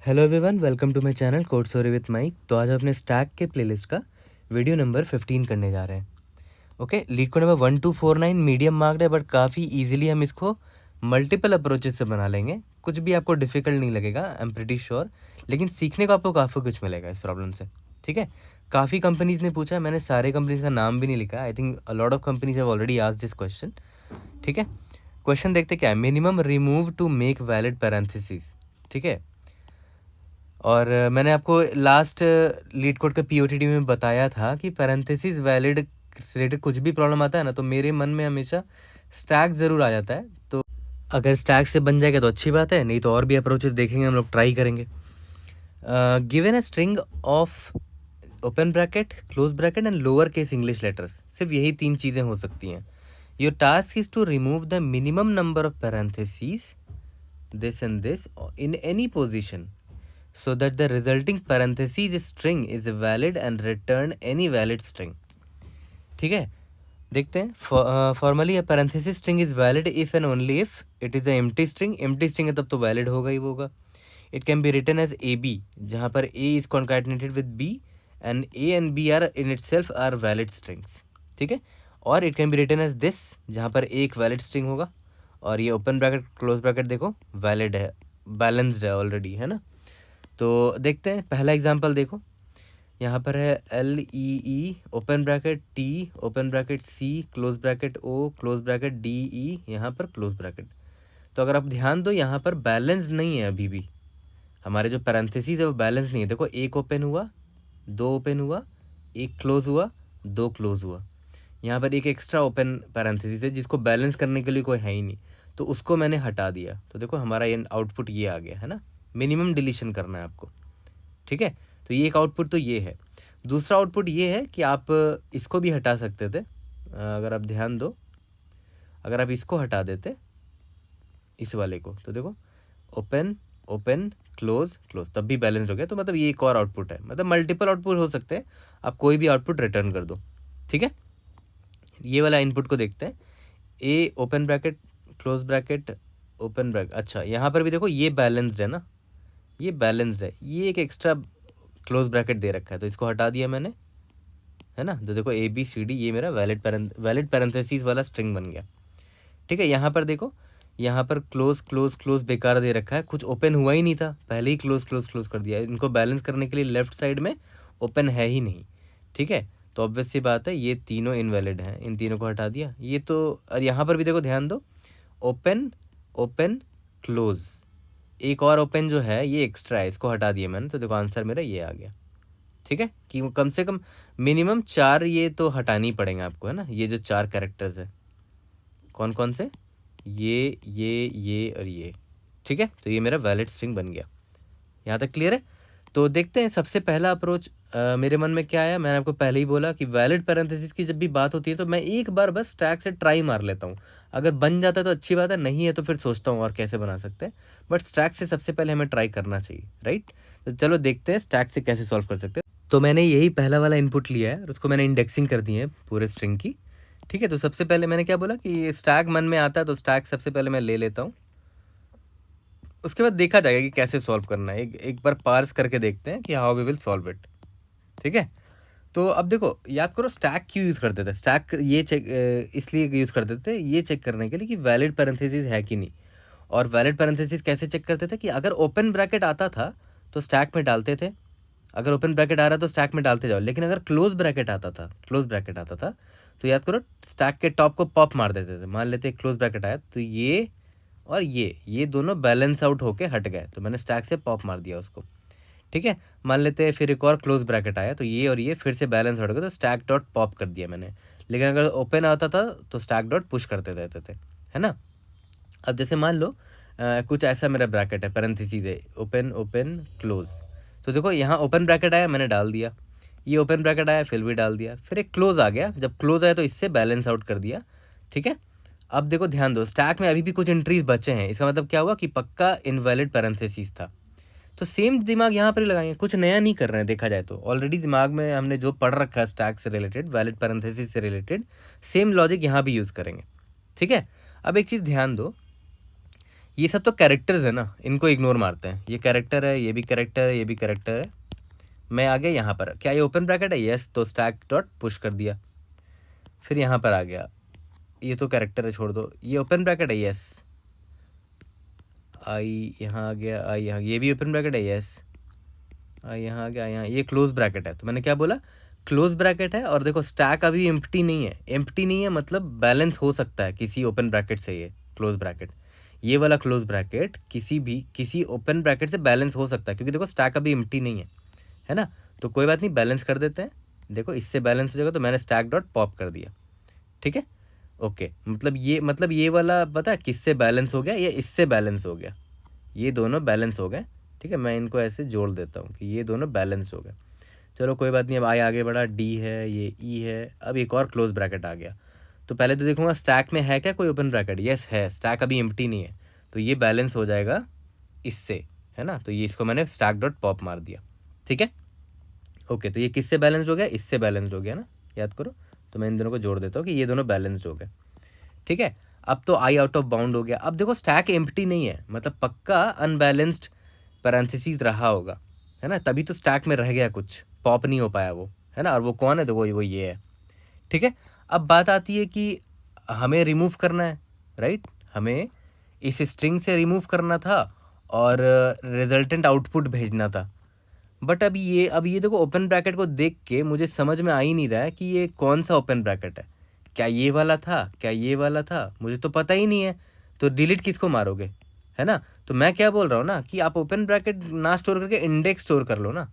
Hello everyone, welcome to my channel code story with Mike. तो आज हम अपने स्टैक के प्लेलिस्ट का वीडियो नंबर 15 करने जा रहे हैं। Okay, leet code number 1249 medium marked है, बट काफ़ी इजीली हम इसको मल्टीपल अप्रोचेस से बना लेंगे। कुछ भी आपको डिफिकल्ट नहीं लगेगा, आई एम प्रीटी श्योर। लेकिन सीखने को आपको काफ़ी कुछ मिलेगा इस प्रॉब्लम से। ठीक है, काफ़ी कंपनीज ने पूछा है, मैंने सारे कंपनीज का नाम भी नहीं लिखा। I think a lot of companies have already asked this question. ठीक है, क्वेश्चन देखते क्या है। Minimum remove to make valid parenthesis. ठीक है, और मैंने आपको लास्ट लीड कोड का पीओटीडी में बताया था कि पैरेंथेसिस वैलिड रिलेटेड कुछ भी प्रॉब्लम आता है ना, तो मेरे मन में हमेशा स्टैक ज़रूर आ जाता है। तो अगर स्टैक से बन जाएगा तो अच्छी बात है, नहीं तो और भी अप्रोचेस देखेंगे, हम लोग ट्राई करेंगे। Given a string of open bracket, close bracket and lower case English letters, सिर्फ यही 3 चीज़ें हो सकती हैं। Your task is to remove the minimum number of parenthesis this and this in any position so that the resulting parentheses string is valid and return any valid string. ठीक है, देखते हैं। Formally a parenthesis string is valid if and only if it is a empty string. empty string है तब तो valid होगा ही होगा। it can be written as ab, जहाँ पर a is concatenated with b and a and b are in itself are valid strings. ठीक है, और it can be written as this, जहाँ पर a एक valid string होगा और ये ओपन ब्रैकेट क्लोज ब्रैकेट देखो वैलिड है, बैलेंस्ड है ऑलरेडी, है ना। तो देखते हैं पहला एग्जांपल। देखो यहाँ पर है LEE open bracket T open bracket C close bracket O close bracket DE, यहाँ पर क्लोज ब्रैकेट। तो अगर आप ध्यान दो यहाँ पर बैलेंस्ड नहीं है, अभी भी हमारे जो पैरेंथेसिस है वो बैलेंस नहीं है। देखो एक ओपन हुआ, दो ओपन हुआ, एक क्लोज हुआ, दो क्लोज हुआ। यहाँ पर एक एक्स्ट्रा ओपन पैरेंथेसिस है जिसको बैलेंस करने के लिए कोई है ही नहीं, तो उसको मैंने हटा दिया। तो देखो हमारा ये आउटपुट ये आ गया, है ना। मिनिमम डिलीशन करना है आपको। ठीक है, तो ये एक आउटपुट तो ये है। दूसरा आउटपुट ये है कि आप इसको भी हटा सकते थे। अगर आप ध्यान दो, अगर आप इसको हटा देते इस वाले को, तो देखो ओपन ओपन क्लोज क्लोज, तब भी बैलेंस हो गया। तो मतलब ये एक और आउटपुट है, मतलब मल्टीपल आउटपुट हो सकते हैं, आप कोई भी आउटपुट रिटर्न कर दो। ठीक है, ये वाला इनपुट को देखते हैं। A open bracket close bracket open bracket. अच्छा, यहाँ पर भी देखो ये बैलेंस्ड है ना, ये बैलेंस्ड है। ये एक एक्स्ट्रा क्लोज ब्रैकेट दे रखा है, तो इसको हटा दिया मैंने, है ना। तो देखो ABCD ये मेरा वैलिड पैरेंथेसिस वाला स्ट्रिंग बन गया। ठीक है, यहाँ पर देखो, यहाँ पर क्लोज क्लोज क्लोज बेकार दे रखा है, कुछ ओपन हुआ ही नहीं था, पहले ही क्लोज क्लोज क्लोज कर दिया। इनको बैलेंस करने के लिए लेफ्ट साइड में ओपन है ही नहीं। ठीक है, तो ऑब्वियस सी बात है ये तीनों इनवैलिड हैं, इन तीनों को हटा दिया। ये तो, और यहाँ पर भी देखो ध्यान दो, ओपन ओपन क्लोज, एक और ओपन जो है ये एक्स्ट्रा है, इसको हटा दिया मैंने। तो देखो आंसर मेरा ये आ गया। ठीक है, कि कम से कम मिनिमम 4 ये तो हटानी पड़ेंगे आपको, है ना। ये जो 4 कैरेक्टर्स है, कौन कौन से, ये और ये। ठीक है, तो ये मेरा वैलिड स्ट्रिंग बन गया। यहाँ तक क्लियर है। तो देखते हैं सबसे पहला अप्रोच मेरे मन में क्या आया। मैंने आपको पहले ही बोला कि वैलिड पैरेंथेसिस की जब भी बात होती है तो मैं एक बार बस स्टैक से ट्राई मार लेता हूँ। अगर बन जाता है तो अच्छी बात है, नहीं है तो फिर सोचता हूँ और कैसे बना सकते हैं। बट स्टैक से सबसे पहले हमें ट्राई करना चाहिए, राइट। तो चलो देखते हैं स्टैक से कैसे सॉल्व कर सकते हैं। तो मैंने यही पहला वाला इनपुट लिया है और उसको मैंने इंडेक्सिंग कर दी है पूरे स्ट्रिंग की। ठीक है, तो सबसे पहले मैंने क्या बोला कि स्टैक मन में आता है तो स्टैक सबसे पहले मैं ले लेता हूँ, उसके बाद देखा जाएगा कि कैसे सॉल्व करना है। एक बार पार्स करके देखते हैं कि how we will solve it. ठीक है, तो अब देखो याद करो स्टैक क्यों यूज़ करते थे। स्टैक ये चेक इसलिए यूज़ करते थे, ये चेक करने के लिए कि वैलिड पैरेंथेसिस है कि नहीं। और वैलिड पैरेंथेसिस कैसे चेक करते थे कि अगर ओपन ब्रैकेट आता था तो स्टैक में डालते थे, अगर ओपन ब्रैकेट आ रहा तो स्टैक में डालते जाओ। लेकिन अगर क्लोज ब्रैकेट आता था तो याद करो स्टैक के टॉप को पॉप मार देते थे। मान लेते क्लोज ब्रैकेट आया तो ये और ये दोनों बैलेंस आउट होके हट गए, तो मैंने स्टैक से पॉप मार दिया उसको। ठीक है, मान लेते हैं फिर एक और क्लोज ब्रैकेट आया तो ये और ये फिर से बैलेंस आउट हो गए, तो स्टैक डॉट पॉप कर दिया मैंने। लेकिन अगर ओपन आता था तो स्टैक डॉट पुश करते रहते थे, है ना। अब जैसे मान लो कुछ ऐसा मेरा ब्रैकेट है, पैरेंथेसिस है, ओपन ओपन क्लोज। तो देखो यहाँ ओपन ब्रैकेट आया मैंने डाल दिया, ये ओपन ब्रैकेट आया फिर भी डाल दिया, फिर एक क्लोज आ गया, जब क्लोज आया तो इससे बैलेंस आउट कर दिया। ठीक है, अब देखो ध्यान दो, स्टैक में अभी भी कुछ एंट्रीज बचे हैं, इसका मतलब क्या हुआ कि पक्का इनवैलिड पैरेंथेसिस था। तो सेम दिमाग यहाँ पर ही लगाएंगे, कुछ नया नहीं कर रहे हैं। देखा जाए तो ऑलरेडी दिमाग में हमने जो पढ़ रखा है स्टैक से रिलेटेड, वैलिड पैरेंथेसिस से रिलेटेड, सेम लॉजिक यहाँ भी यूज़ करेंगे। ठीक है, अब एक चीज़ ध्यान दो, ये सब तो कैरेक्टर्स है ना, इनको इग्नोर मारते हैं। ये कैरेक्टर है, ये भी कैरेक्टर है, ये भी कैरेक्टर है। मैं आ गया यहाँ पर, क्या ये ओपन ब्रैकेट है? यस, तो स्टैक डॉट पुश कर दिया। फिर यहाँ पर आ गया, ये तो कैरेक्टर है, छोड़ दो। ये ओपन ब्रैकेट है, यस। आई यहाँ आ गया, आई यहाँ, ये भी ओपन ब्रैकेट है, यस। आई यहाँ आ गया, यहाँ ये क्लोज ब्रैकेट है। तो मैंने क्या बोला? क्लोज ब्रैकेट है। और देखो स्टैक अभी एम्प्टी नहीं है। एम्प्टी नहीं है मतलब बैलेंस हो सकता है किसी ओपन ब्रैकेट से। ये क्लोज ब्रैकेट, ये वाला क्लोज ब्रैकेट किसी ओपन ब्रैकेट से बैलेंस हो सकता है, क्योंकि देखो स्टैक अभी एम्प्टी नहीं है ना। तो कोई बात नहीं, बैलेंस कर देते हैं। देखो इससे बैलेंस हो जाएगा, तो मैंने स्टैक डॉट पॉप कर दिया। ठीक है, ओके। मतलब ये वाला पता है किससे बैलेंस हो गया? ये इससे बैलेंस हो गया। ये दोनों बैलेंस हो गए। ठीक है, मैं इनको ऐसे जोड़ देता हूँ कि ये दोनों बैलेंस हो गए। चलो कोई बात नहीं, अब आई आगे बढ़ा, डी है, ये ई है, अब एक और क्लोज ब्रैकेट आ गया। तो पहले तो देखूंगा स्टैक में है क्या कोई ओपन ब्रैकेट? यस है, स्टैक अभी एम्प्टी नहीं है, तो ये बैलेंस हो जाएगा इससे, है ना। तो ये इसको मैंने स्टैक डॉट पॉप मार दिया। ठीक है, ओके। तो ये किससे बैलेंस हो गया? इससे बैलेंस हो गया ना, याद करो। तो मैं इन दोनों को जोड़ देता हूँ कि ये दोनों बैलेंस्ड हो गए। ठीक है, अब तो आई आउट ऑफ बाउंड हो गया। अब देखो स्टैक एम्प्टी नहीं है, मतलब पक्का अनबैलेंस्ड पैरेंथेसिस रहा होगा, है ना, तभी तो स्टैक में रह गया कुछ, पॉप नहीं हो पाया वो, है ना। और वो कौन है? तो वो ये है। ठीक है, अब बात आती है कि हमें रिमूव करना है, राइट। हमें इस स्ट्रिंग से रिमूव करना था और रिजल्टेंट आउटपुट भेजना था। बट अब ये देखो ओपन ब्रैकेट को देख के मुझे समझ में आ ही नहीं रहा है कि ये कौन सा ओपन ब्रैकेट है। क्या ये वाला था, क्या ये वाला था? मुझे तो पता ही नहीं है। तो डिलीट किसको मारोगे, है ना। तो मैं क्या बोल रहा हूँ ना कि आप ओपन ब्रैकेट ना स्टोर करके इंडेक्स स्टोर कर लो ना।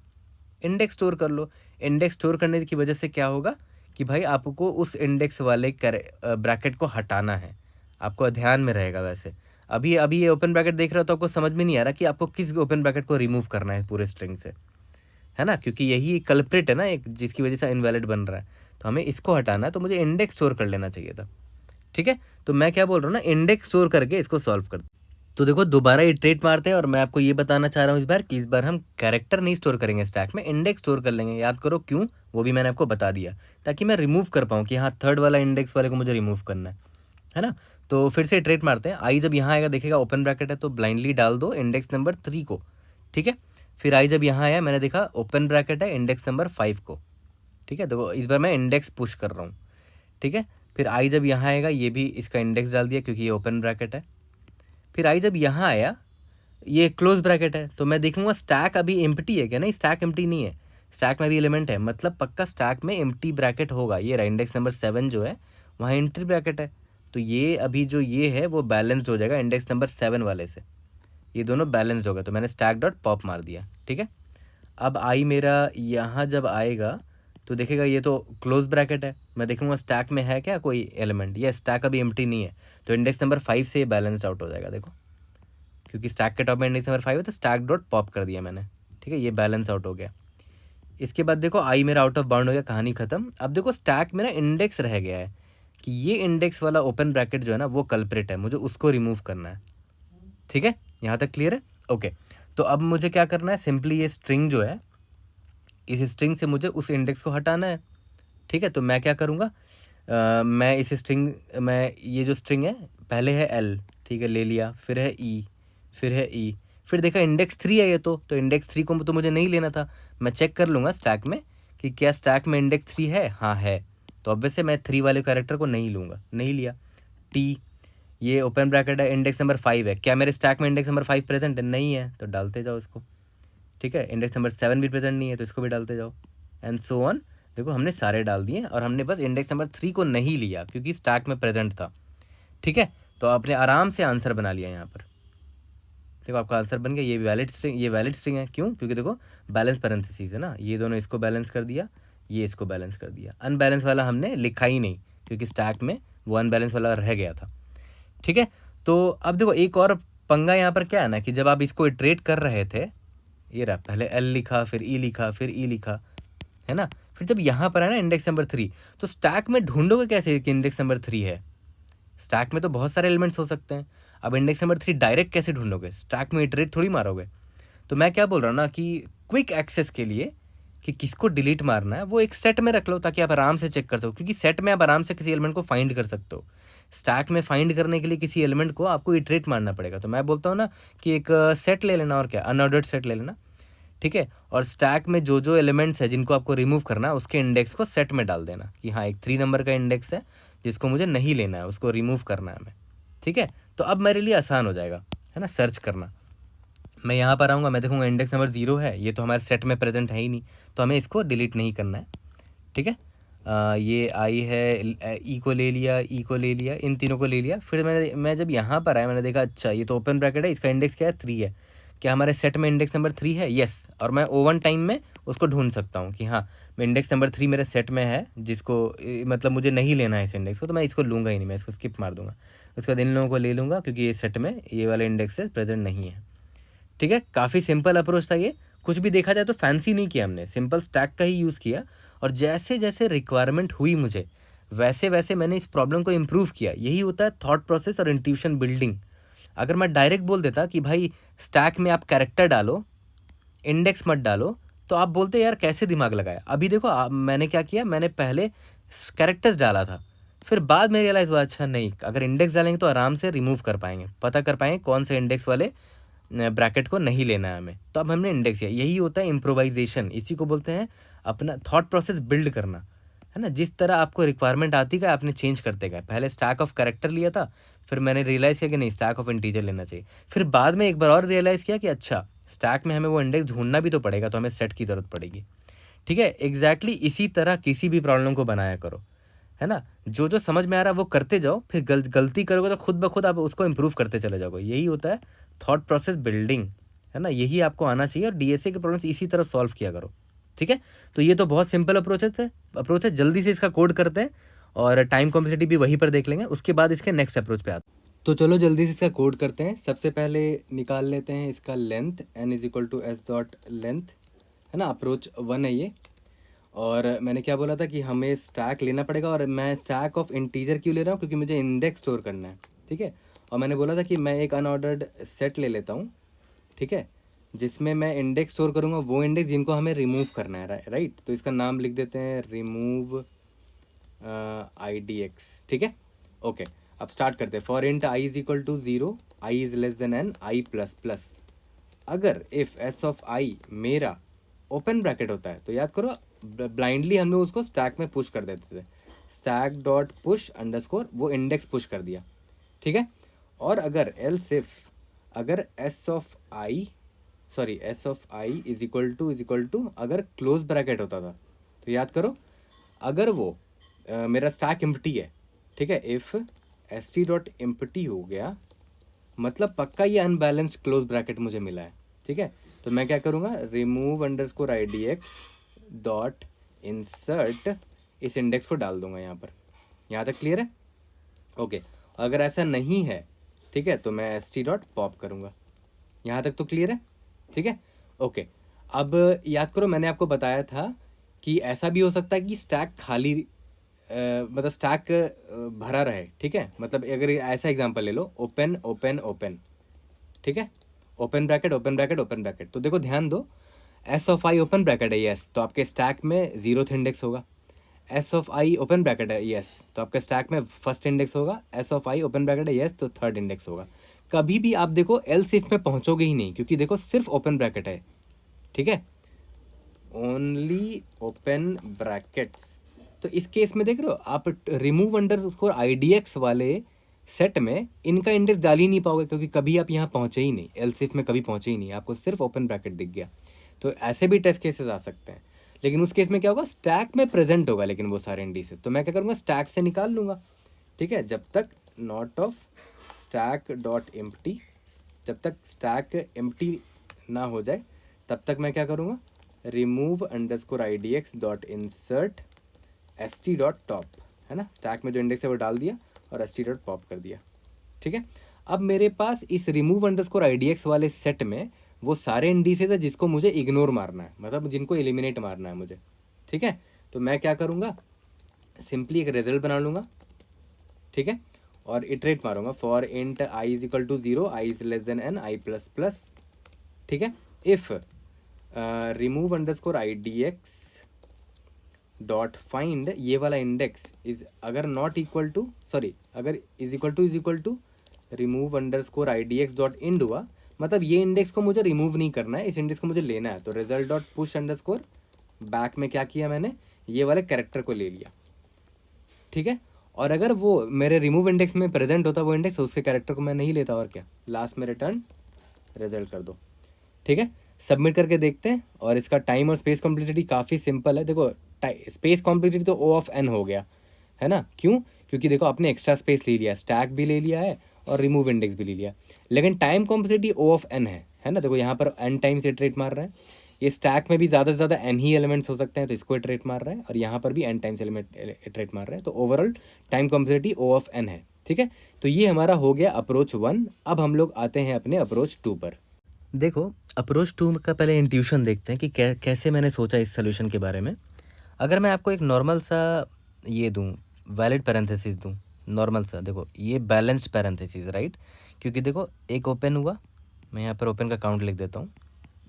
इंडेक्स स्टोर कर लो। इंडेक्स स्टोर करने की वजह से क्या होगा कि भाई आपको उस इंडेक्स वाले ब्रैकेट को हटाना है, आपको ध्यान में रहेगा। वैसे अभी अभी ये ओपन ब्रैकेट देख रहा हो तो आपको समझ में नहीं आ रहा कि आपको किस ओपन ब्रैकेट को रिमूव करना है पूरे स्ट्रिंग से, है ना, क्योंकि यही कल्प्रिट है ना एक, जिसकी वजह से इनवैलिड बन रहा है। तो हमें इसको हटाना है, तो मुझे इंडेक्स स्टोर कर लेना चाहिए था। ठीक है, तो मैं क्या बोल रहा हूँ ना, इंडेक्स स्टोर करके इसको सॉल्व कर। तो देखो दोबारा इटरेट मारते हैं, और मैं आपको ये बताना चाह रहा हूँ इस बार कि इस बार हम कैरेक्टर नहीं स्टोर करेंगे स्टैक में, इंडेक्स स्टोर कर लेंगे। याद करो क्यों, वो भी मैंने आपको बता दिया, ताकि मैं रिमूव कर पाऊँ कि हाँ थर्ड वाला इंडेक्स वाले को मुझे रिमूव करना है ना। तो फिर से इटरेट मारते हैं। आई जब यहाँ आएगा देखेगा ओपन ब्रैकेट है, तो ब्लाइंडली डाल दो इंडेक्स नंबर 3 को। ठीक है, फिर आई जब यहाँ आया मैंने देखा ओपन ब्रैकेट है इंडेक्स नंबर 5 को। ठीक है, देखो इस बार मैं इंडेक्स पुश कर रहा हूँ। ठीक है, फिर आई जब यहाँ आएगा ये भी इसका इंडेक्स डाल दिया क्योंकि ये ओपन ब्रैकेट है। फिर आई जब यहाँ आया ये क्लोज ब्रैकेट है, तो मैं देखूंगा स्टैक अभी एम्प्टी है क्या? नहीं, स्टैक एम्प्टी नहीं है, स्टैक में भी एलिमेंट है, मतलब पक्का स्टैक में एम्प्टी ब्रैकेट होगा। ये रहा इंडेक्स नंबर 7 जो है वहाँ एम्प्टी ब्रैकेट है, तो ये अभी जो ये है वो बैलेंस्ड हो जाएगा इंडेक्स नंबर 7 वाले से। ये दोनों बैलेंस्ड हो गए, तो मैंने स्टैक डॉट पॉप मार दिया। ठीक है, अब आई मेरा यहाँ जब आएगा तो देखेगा ये तो क्लोज ब्रैकेट है, मैं देखूंगा स्टैक में है क्या कोई एलिमेंट। ये स्टैक अभी एम्प्टी नहीं है, तो इंडेक्स नंबर 5 से ये बैलेंस्ड आउट हो जाएगा। देखो क्योंकि स्टैक के टॉप में इंडेक्स नंबर 5 है, तो स्टैक डॉट पॉप कर दिया मैंने। ठीक है, ये बैलेंस आउट हो गया। इसके बाद देखो आई मेरा आउट ऑफ बाउंड हो गया, कहानी खत्म। अब देखो स्टैक मेरा इंडेक्स रह गया है कि ये इंडेक्स वाला ओपन ब्रैकेट जो है ना वो कल्प्रिट है, मुझे उसको रिमूव करना है। ठीक है, यहाँ तक क्लियर है? ओके, तो अब मुझे क्या करना है, सिंपली ये स्ट्रिंग जो है, इस स्ट्रिंग से मुझे उस इंडेक्स को हटाना है। ठीक है, तो मैं क्या करूँगा, मैं इस स्ट्रिंग मैं ये जो स्ट्रिंग है पहले है एल, ठीक है, ले लिया, फिर है ई, फिर है ई, फिर देखा इंडेक्स 3 है ये, तो इंडेक्स 3 को तो मुझे नहीं लेना था। मैं चेक कर लूँगा स्टैक में कि क्या स्टैक में इंडेक्स 3 है। हाँ है, तो अब वैसे मैं 3 वाले कैरेक्टर को नहीं लूँगा, नहीं लिया। टी, ये ओपन ब्रैकेट है, इंडेक्स नंबर 5 है, क्या मेरे स्टैक में इंडेक्स नंबर 5 प्रेजेंट है? नहीं है, तो डालते जाओ इसको। ठीक है, इंडेक्स नंबर 7 भी प्रेजेंट नहीं है, तो इसको भी डालते जाओ, एंड सो ऑन। देखो हमने सारे डाल दिए, और हमने बस इंडेक्स नंबर 3 को नहीं लिया क्योंकि स्टैक में प्रेजेंट था। ठीक है, तो आपने आराम से आंसर बना लिया यहाँ पर। देखो आपका आंसर बन गया। ये वैलिड स्ट्रिंग है, क्यों? क्योंकि देखो बैलेंस पैरेंथेसिस है ना, ये दोनों इसको बैलेंस कर दिया, ये इसको बैलेंस कर दिया। अनबैलेंस वाला हमने लिखा ही नहीं क्योंकि स्टैक में वो अनबैलेंस वाला रह गया था। ठीक है, तो अब देखो एक और पंगा यहाँ पर क्या है ना कि जब आप इसको इटरेट कर रहे थे, ये रहा, पहले एल लिखा, फिर ई लिखा, फिर ई लिखा, है ना, फिर जब यहाँ पर है ना इंडेक्स नंबर 3, तो स्टैक में ढूंढोगे कैसे कि इंडेक्स नंबर 3 है? स्टैक में तो बहुत सारे एलिमेंट्स हो सकते हैं, अब इंडेक्स नंबर 3 डायरेक्ट कैसे ढूंढोगे? स्टैक में इटरेट थोड़ी मारोगे। तो मैं क्या बोल रहा हूँ ना कि क्विक एक्सेस के लिए कि किसको डिलीट मारना है वो एक सेट में रख लो, ताकि आप आराम से चेक कर सको, क्योंकि सेट में आप आराम से किसी एलिमेंट को फाइंड कर सकते हो। स्टैक में फाइंड करने के लिए किसी एलिमेंट को आपको इटरेट मारना पड़ेगा। तो मैं बोलता हूँ ना कि एक सेट ले लेना, और क्या अनऑर्डर्ड सेट ले लेना, ठीक है। और स्टैक में जो जो एलिमेंट्स है जिनको आपको रिमूव करना है उसके इंडेक्स को सेट में डाल देना कि हाँ एक 3 नंबर का इंडेक्स है जिसको मुझे नहीं लेना है, उसको रिमूव करना है हमें, ठीक है। तो अब मेरे लिए आसान हो जाएगा, है ना, सर्च करना। मैं यहाँ पर आऊँगा, मैं देखूँगा इंडेक्स नंबर 0 है, ये तो हमारे सेट में प्रेजेंट है ही नहीं, तो हमें इसको डिलीट नहीं करना है, ठीक है। ये आई है, ई को ले लिया, ई को ले लिया, इन तीनों को ले लिया। फिर मैं जब यहाँ पर आया मैंने देखा अच्छा ये तो ओपन ब्रैकेट है, इसका इंडेक्स क्या है 3 है, क्या हमारे सेट में इंडेक्स नंबर 3 है, यस। और मैं O1 टाइम में उसको ढूंढ सकता हूँ कि हाँ मैं इंडेक्स नंबर 3 मेरे सेट में है, जिसको मतलब मुझे नहीं लेना है इस इंडेक्स को, तो मैं इसको लूँगा ही नहीं, मैं इसको स्किप मार दूंगा। उसके बाद इन लोगों को ले लूँगा क्योंकि ये सेट में ये वाले इंडेक्स प्रेजेंट नहीं है, ठीक है। काफ़ी सिंपल अप्रोच था ये, कुछ भी देखा जाए तो फैंसी नहीं किया हमने, सिंपल स्टैक का ही यूज़ किया। और जैसे जैसे रिक्वायरमेंट हुई मुझे वैसे वैसे मैंने इस प्रॉब्लम को इम्प्रूव किया। यही होता है थॉट प्रोसेस और इंट्यूशन बिल्डिंग। अगर मैं डायरेक्ट बोल देता कि भाई स्टैक में आप कैरेक्टर डालो, इंडेक्स मत डालो, तो आप बोलते यार कैसे दिमाग लगाया। अभी देखो मैंने क्या किया, मैंने पहले कैरेक्टर्स डाला था, फिर बाद में रियलाइज़ हुआ अच्छा नहीं, अगर इंडेक्स डालेंगे तो आराम से रिमूव कर पाएंगे, पता कर पाएंगे कौन से इंडेक्स वाले ब्रैकेट को नहीं लेना है हमें, तो अब हमने इंडेक्स किया। यही होता है इम्प्रोवाइजेशन, इसी को बोलते हैं अपना थॉट प्रोसेस बिल्ड करना, है ना। जिस तरह आपको रिक्वायरमेंट आती गई आपने चेंज करते गए। पहले स्टैक ऑफ कैरेक्टर लिया था, फिर मैंने रियलाइज़ किया कि नहीं स्टैक ऑफ इंटीजर लेना चाहिए, फिर बाद में एक बार और रियलाइज़ किया कि अच्छा स्टैक में हमें वो इंडेक्स ढूंढना भी तो पड़ेगा, तो हमें सेट की ज़रूरत पड़ेगी, ठीक है। एग्जैक्टली इसी तरह किसी भी प्रॉब्लम को बनाया करो, है ना। जो जो समझ में आ रहा है वो करते जाओ, फिर गलती करोगे तो खुद ब खुद आप उसको इम्प्रूव करते चले जाओगे। यही होता है थॉट प्रोसेस बिल्डिंग, है ना, यही आपको आना चाहिए। और डीएसए के प्रॉब्लम्स इसी तरह सॉल्व किया करो, ठीक है। तो ये तो बहुत सिंपल अप्रोच है। जल्दी से इसका कोड करते हैं और टाइम कॉम्प्लेक्सिटी भी वहीं पर देख लेंगे, उसके बाद इसके नेक्स्ट अप्रोच पे आते हैं। तो चलो जल्दी से इसका कोड करते हैं। सबसे पहले निकाल लेते हैं इसका length, n is equal to S dot length, है ना। अप्रोच 1 है ये। और मैंने क्या बोला था कि हमें स्टैक लेना पड़ेगा, और मैं स्टैक ऑफ इंटीजर क्यों ले रहा हूँ, क्योंकि मुझे इंडेक्स स्टोर करना है, ठीक है। और मैंने बोला था कि मैं एक अनऑर्डर्ड सेट ले लेता हूँ, ठीक है, जिसमें मैं इंडेक्स स्टोर करूँगा वो इंडेक्स जिनको हमें रिमूव करना है, राइट। तो इसका नाम लिख देते हैं रिमूव IDX, ठीक है, ओके। अब स्टार्ट करते हैं। For int I is equal to 0, I is less than N, I plus plus. अगर इफ़ एस ऑफ आई मेरा ओपन ब्रैकेट होता है, तो याद करो ब्लाइंडली हम लोग उसको स्टैक में पुश कर देते थे, स्टैक डॉट पुश अंडरस्कोर, वो इंडेक्स पुश कर दिया, ठीक है। और अगर एल्स इफ अगर S of I is equal to अगर क्लोज ब्रैकेट होता था, तो याद करो अगर वो मेरा स्टैक एम्प्टी है, ठीक है, if S T dot empty हो गया मतलब पक्का ये अनबैलेंस्ड क्लोज ब्रैकेट मुझे मिला है, ठीक है। तो मैं क्या करूँगा, remove underscore IDX dot insert, इस इंडेक्स को डाल दूंगा यहाँ पर। यहाँ तक क्लियर है, ओके। अगर ऐसा नहीं है, ठीक है, तो मैं ST डॉट पॉप करूँगा। यहाँ तक तो क्लियर है, ठीक है, ओके। अब याद करो मैंने आपको बताया था कि ऐसा भी हो सकता है कि स्टैक खाली मतलब स्टैक भरा रहे, ठीक है। मतलब अगर ऐसा एग्जांपल ले लो, ओपन ओपन ओपन, ठीक है, open bracket open bracket open bracket. तो देखो ध्यान दो, S of I open bracket है, यस, तो आपके स्टैक में 0th इंडेक्स होगा। S of I open bracket है, यस, तो आपके स्टैक में फर्स्ट इंडेक्स होगा। S of I open bracket है, यस, तो थर्ड इंडेक्स होगा। कभी भी आप देखो एल्स इफ में पहुंचोगे ही नहीं, क्योंकि देखो सिर्फ ओपन ब्रैकेट है, ठीक है, ओनली ओपन ब्रैकेट्स। तो इस केस में देख रहे हो आप रिमूव अंडरस्कोर IDX वाले सेट में इनका इंडेक्स डाल ही नहीं पाओगे, क्योंकि कभी आप यहाँ पहुँचे ही नहीं, एल्स इफ में कभी पहुँचे ही नहीं, आपको सिर्फ ओपन ब्रैकेट दिख गया। तो ऐसे भी टेस्ट केसेस आ सकते हैं, लेकिन उस केस में क्या होगा, स्टैक में प्रेजेंट होगा लेकिन वो सारे इंडिसेस। तो मैं क्या करूँगा, स्टैक से निकाल लूँगा, ठीक है, जब तक not of stack dot empty, जब तक स्टैक एम्प्टी ना हो जाए तब तक मैं क्या करूँगा, remove underscore IDX dot insert ST dot top, है ना। स्टैक में जो इंडेक्स है वो डाल दिया और ST डॉट पॉप कर दिया, ठीक है। अब मेरे पास इस रिमूव अंडरस्कोर IDX वाले सेट में वो सारे इंडिसेस है जिसको मुझे इग्नोर मारना है, मतलब जिनको एलिमिनेट मारना है मुझे, ठीक है। तो मैं क्या करूँगा, सिंपली एक रिजल्ट बना लूँगा, ठीक है, और इटरेट मारूंगा for int I is equal to 0, I is less than N, I plus plus, ठीक है। If remove underscore IDX dot find ये वाला इंडेक्स इज अगर नॉट इक्वल टू सॉरी अगर is equal to remove underscore IDX dot end हुआ, मतलब ये index को मुझे रिमूव नहीं करना है, इस इंडेक्स को मुझे लेना है। तो result dot push underscore back में क्या किया मैंने, ये वाले कैरेक्टर को ले लिया, ठीक है। और अगर वो मेरे रिमूव इंडेक्स में प्रेजेंट होता वो इंडेक्स, उसके कैरेक्टर को मैं नहीं लेता, और क्या, लास्ट में रिटर्न रिजल्ट कर दो, ठीक है। सबमिट करके देखते हैं। और इसका टाइम और स्पेस कॉम्प्लेक्सिटी काफ़ी सिंपल है। देखो स्पेस कॉम्प्लेक्सिटी तो O(n) हो गया है ना, क्यों, क्योंकि देखो आपने एक्स्ट्रा स्पेस ले लिया, स्टैक भी ले लिया है और रिमूव इंडेक्स भी ले लिया। लेकिन टाइम कॉम्प्लेक्सिटी O(n) है ना, देखो यहाँ पर n टाइम्स इटरेट मार रहा है, ये स्टैक में भी ज़्यादा से ज़्यादा n ही एलिमेंट्स हो सकते हैं, तो इसको इटरेट मार रहा है, और यहाँ पर भी n टाइम्स एलिमेंट इटरेट मार रहा है। तो ओवरऑल टाइम कॉम्प्लेक्सिटी O(n) है, ठीक है। तो ये हमारा हो गया अप्रोच 1। अब हम लोग आते हैं अपने अप्रोच 2 पर। देखो अप्रोच 2 का पहले इंट्यूशन देखते हैं कि कैसे मैंने सोचा इस सोल्यूशन के बारे में। अगर मैं आपको एक नॉर्मल सा ये दूं, वैलिड पैरेंथेसिस दूं, नॉर्मल सा, देखो ये बैलेंस्ड पैरेंथेसिस, राइट, क्योंकि देखो एक ओपन हुआ, मैं यहाँ पर ओपन का काउंट लिख देता हूँ,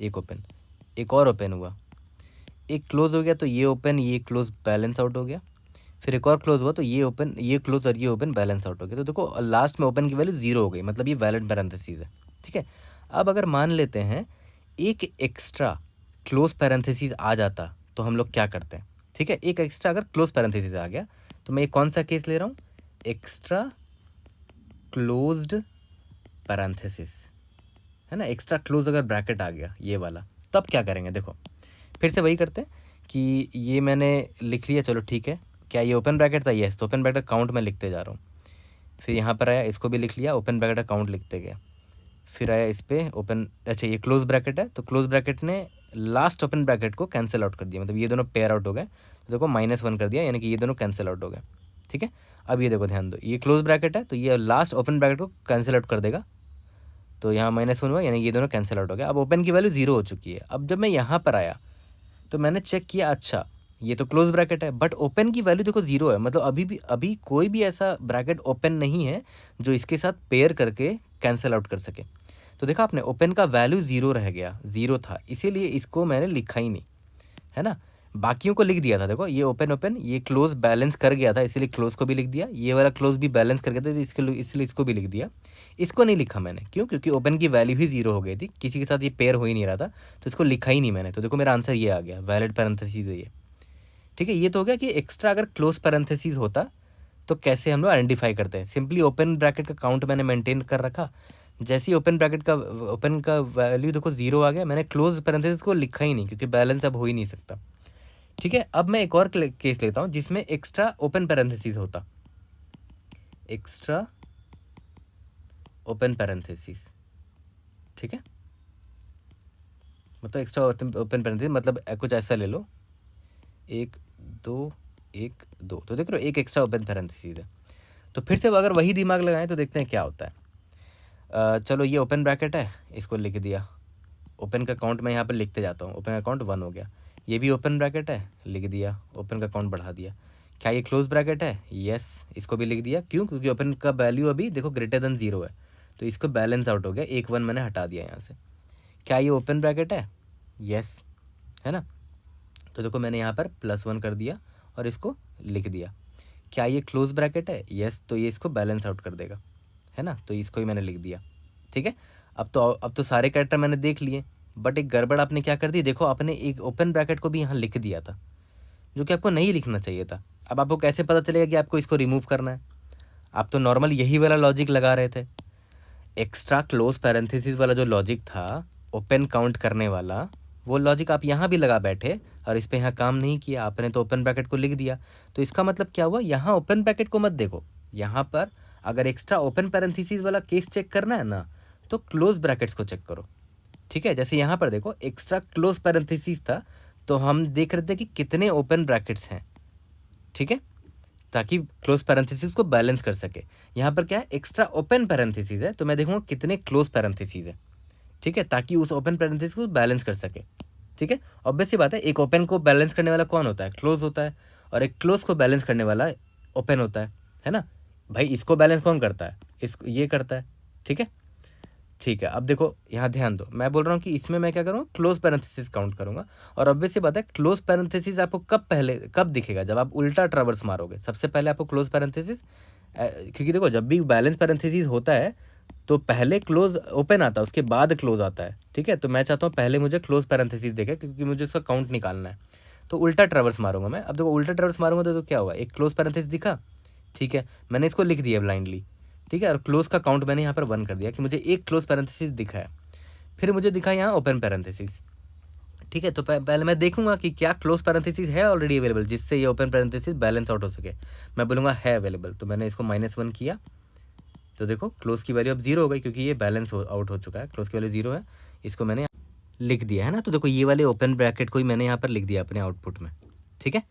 एक ओपन, एक और ओपन हुआ, एक क्लोज हो गया, तो ये ओपन ये क्लोज बैलेंस आउट हो गया, फिर एक और क्लोज हुआ, तो ये ओपन ये क्लोज और ये ओपन बैलेंस आउट हो गया। तो देखो लास्ट में ओपन की वैल्यू 0 हो गई, मतलब ये वैलिड पैरेंथेसिस है, ठीक है। अब अगर मान लेते हैं एक एक्स्ट्रा क्लोज पैरेंथेसिस आ जाता तो हम लोग क्या करते हैं, ठीक है। एक एक्स्ट्रा अगर क्लोज पैरेंथेसिस आ गया तो मैं ये कौन सा केस ले रहा हूँ, एक्स्ट्रा क्लोज्ड पैरेंथेसिस, है ना, एक्स्ट्रा क्लोज अगर ब्रैकेट आ गया ये वाला, तब क्या करेंगे। देखो फिर से वही करते हैं कि ये मैंने लिख लिया, चलो ठीक है, क्या ये ओपन ब्रैकेट था, यस, तो ओपन ब्रैकेट काउंट में लिखते जा रहा हूँ। फिर यहाँ पर आया, इसको भी लिख लिया, ओपन ब्रैकेट काउंट लिखते गया। फिर आया इस पर ओपन, अच्छा ये क्लोज ब्रैकेट है, तो क्लोज ब्रैकेट ने लास्ट ओपन ब्रैकेट को कैंसिल आउट कर दिया, मतलब ये दोनों पेयर आउट हो गए, तो देखो -1 कर दिया, यानी कि ये दोनों कैंसिल आउट हो गए, ठीक है। अब ये देखो ध्यान दो, ये क्लोज ब्रैकेट है तो ये लास्ट ओपन ब्रैकेट को कैंसिल आउट कर देगा, तो यहाँ -1 हुआ, यानी ये दोनों कैंसिल आउट हो गया। अब ओपन की वैल्यू 0 हो चुकी है। अब जब मैं यहाँ पर आया तो मैंने चेक किया, अच्छा ये तो क्लोज ब्रैकेट है, बट ओपन की वैल्यू देखो 0 है, मतलब अभी कोई भी ऐसा ब्रैकेट ओपन नहीं है जो इसके साथ पेयर करके कैंसिल आउट कर सके। तो देखा आपने, ओपन का वैल्यू 0 रह गया, 0 था, इसीलिए इसको मैंने लिखा ही नहीं, है ना। बाकियों को लिख दिया था, देखो ये ओपन ये क्लोज बैलेंस कर गया था, इसीलिए क्लोज को भी लिख दिया, ये वाला क्लोज भी बैलेंस कर गया था, इसलिए इसको भी लिख दिया। इसको नहीं लिखा मैंने, क्यों, क्योंकि ओपन की वैल्यू ही 0 हो गई थी, किसी के साथ ये पेयर हो ही नहीं रहा था, तो इसको लिखा ही नहीं मैंने। तो देखो मेरा आंसर ये आ गया, वैलिड पैरेंथेसिस है ये, ठीक है। ये तो हो गया कि एक्स्ट्रा अगर क्लोज पैरेंथेसिस होता तो कैसे हम लोग आइडेंटिफाई करते हैं। सिंपली ओपन ब्रैकेट का काउंट मैंने मेंटेन कर रखा, जैसे ही ओपन का वैल्यू देखो 0 आ गया, मैंने क्लोज पैरेंथेसिस को लिखा ही नहीं, क्योंकि बैलेंस अब हो ही नहीं सकता, ठीक है। अब मैं एक और केस लेता हूँ जिसमें एक्स्ट्रा ओपन पैरेंथेसिस होता, एक्स्ट्रा ओपन पैरेंथेसिस, ठीक है, मतलब एक्स्ट्रा ओपन पैरेंथेसिस, मतलब कुछ ऐसा ले लो, 1 2 1 2, तो देख रहे हो एक एक्स्ट्रा ओपन पैरेंथेसिस है। तो फिर से अगर वही दिमाग लगाएं तो देखते हैं क्या होता है। चलो ये ओपन ब्रैकेट है, इसको लिख दिया, ओपन का काउंट मैं यहाँ पर लिखते जाता हूँ, ओपन का काउंट 1 हो गया, ये भी ओपन ब्रैकेट है, लिख दिया, ओपन का काउंट बढ़ा दिया। क्या ये क्लोज ब्रैकेट है, यस, इसको भी लिख दिया, क्यों, क्योंकि ओपन का वैल्यू अभी देखो >0 है, तो इसको बैलेंस आउट हो गया, 1 1 मैंने हटा दिया यहाँ से। क्या ये ओपन ब्रैकेट है, यस, है ना, तो देखो मैंने यहाँ पर +1 कर दिया और इसको लिख दिया। क्या ये क्लोज ब्रैकेट है, यस, तो ये इसको बैलेंस आउट कर देगा, है ना, तो इसको ही मैंने लिख दिया, ठीक है। अब तो सारे कैरेक्टर मैंने देख लिए, बट एक गड़बड़ आपने क्या कर दी, देखो आपने एक ओपन ब्रैकेट को भी यहाँ लिख दिया था, जो कि आपको नहीं लिखना चाहिए था। अब आपको कैसे पता चलेगा कि आपको इसको रिमूव करना है, आप तो नॉर्मल यही वाला लॉजिक लगा रहे थे, एक्स्ट्रा क्लोज पैरेंथेसिस वाला जो लॉजिक था, ओपन काउंट करने वाला, वो लॉजिक आप यहाँ भी लगा बैठे और इस पर यहाँ काम नहीं किया, आपने तो ओपन ब्रैकेट को लिख दिया। तो इसका मतलब क्या हुआ, यहाँ ओपन ब्रैकेट को मत देखो, यहाँ पर अगर एक्स्ट्रा ओपन पैरेंथेसिस वाला केस चेक करना है ना, तो क्लोज ब्रैकेट्स को चेक करो, ठीक है। जैसे यहाँ पर देखो एक्स्ट्रा क्लोज पैरेंथेसिस था, तो हम देख रहे थे कि कितने ओपन ब्रैकेट्स हैं, ठीक है, ताकि क्लोज पैरेंथेसिस को बैलेंस कर सके। यहाँ पर क्या है, एक्स्ट्रा ओपन पैरेंथेसिस है, तो मैं देखूँगा कितने क्लोज पैरेंथेसिस है, ठीक है, ताकि उस ओपन पैरेंथेसिस को बैलेंस कर सके, ठीक है। ऑब्वियस सी बात है, एक ओपन को बैलेंस करने वाला कौन होता है, क्लोज होता है, और एक क्लोज को बैलेंस करने वाला ओपन होता है ना। भाई इसको बैलेंस कौन करता है, इसको ये करता है, ठीक है। ठीक है, अब देखो यहाँ ध्यान दो, मैं बोल रहा हूँ कि इसमें मैं क्या करूँगा, क्लोज पैरेंथेसिस काउंट करूँगा। और ऑब्वियस सी बात है, क्लोज पैरेंथेसिस आपको कब दिखेगा, जब आप उल्टा ट्रावर्स मारोगे। सबसे पहले आपको क्लोज पैरेंथेसिस, क्योंकि देखो जब भी बैलेंस पैरेंथेसिस होता है तो पहले क्लोज ओपन आता है, उसके बाद क्लोज आता है। ठीक है, तो मैं चाहता हूँ पहले मुझे क्लोज पैरेंथेसिस दिखे, क्योंकि मुझे उसका काउंट निकालना है। तो उल्टा ट्रावर्स मारूंगा मैं। अब देखो उल्टा ट्रावर्स मारूंगा तो क्या होगा, एक क्लोज पैरेंथेसिस दिखा, ठीक है, मैंने इसको लिख दिया ब्लाइंडली, ठीक है, और क्लोज का काउंट मैंने यहाँ पर 1 कर दिया कि मुझे एक क्लोज पैरेंथेसिस दिखा है। फिर मुझे दिखा यहाँ ओपन पैरेंथेसिस, ठीक है, तो पहले मैं देखूंगा कि क्या क्लोज पैरेंथेसिस है ऑलरेडी अवेलेबल, जिससे ये ओपन पैरेंथेसिस बैलेंस आउट हो सके। मैं बोलूँगा है अवेलेबल, तो मैंने इसको -1 किया, तो देखो क्लोज की वैल्यू अब 0 हो गई, क्योंकि ये बैलेंस आउट हो चुका है, क्लोज की वैल्यू 0 है, इसको मैंने लिख दिया है ना। तो देखो ये वाले ओपन ब्रैकेट को ही मैंने यहाँ पर लिख दिया अपने आउटपुट में, ठीक है,